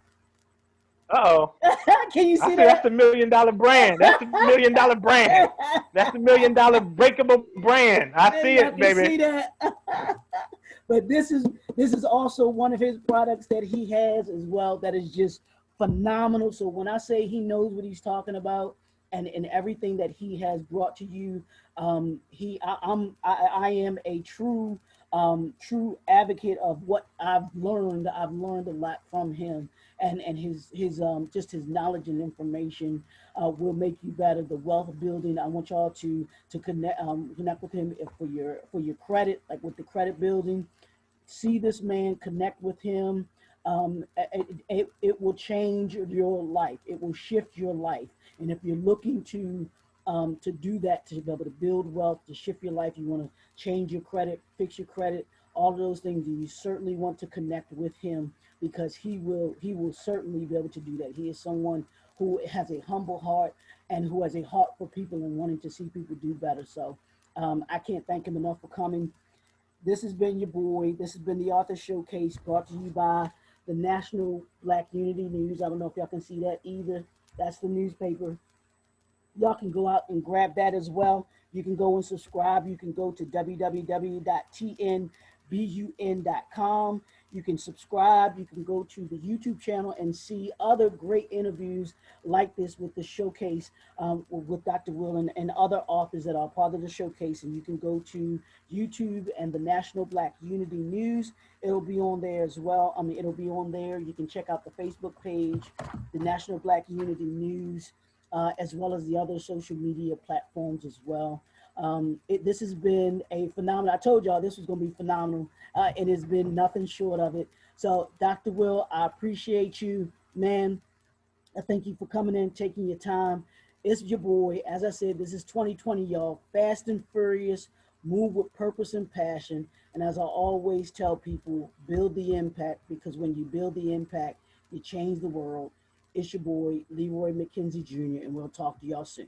Uh-oh. Can you I see see that's that? the $1 million brand. That's the $1 million brand. That's the $1 million breakable brand. I see Y'all it, can baby. see that. But this is also one of his products that he has as well, that is just phenomenal. So when I say he knows what he's talking about, and everything that he has brought to you, I am a true advocate of what I've learned. I've learned a lot from him, and his just his knowledge and information will make you better. The wealth building. I want y'all to connect with him for your credit, like with the credit building. See this man, connect with him. It will change your life. It will shift your life. And if you're looking to do that, to be able to build wealth, to shift your life, you want to change your credit, fix your credit, all of those things, you certainly want to connect with him, because he will certainly be able to do that. He is someone who has a humble heart, and who has a heart for people and wanting to see people do better. So I can't thank him enough for coming. This has been your boy. This has been the Author Showcase, brought to you by the National Black Unity News. I don't know if y'all can see that either. That's the newspaper. Y'all can go out and grab that as well. You can go and subscribe. You can go to www.tnbun.com. You can subscribe. You can go to the YouTube channel and see other great interviews like this with the showcase, with Dr. Will and other authors that are part of the showcase. And you can go to YouTube and the National Black Unity News. It'll be on there as well. I mean, it'll be on there. You can check out the Facebook page, the National Black Unity News, as well as the other social media platforms as well. This has been a phenomenal. I told y'all this was going to be phenomenal. It has been nothing short of it. So, Dr. Will, I appreciate you, man. I thank you for coming in, taking your time. It's your boy. As I said, this is 2020, y'all. Fast and furious, move with purpose and passion. And as I always tell people, build the impact, because when you build the impact, you change the world. It's your boy, Leroy McKenzie Jr., and we'll talk to y'all soon.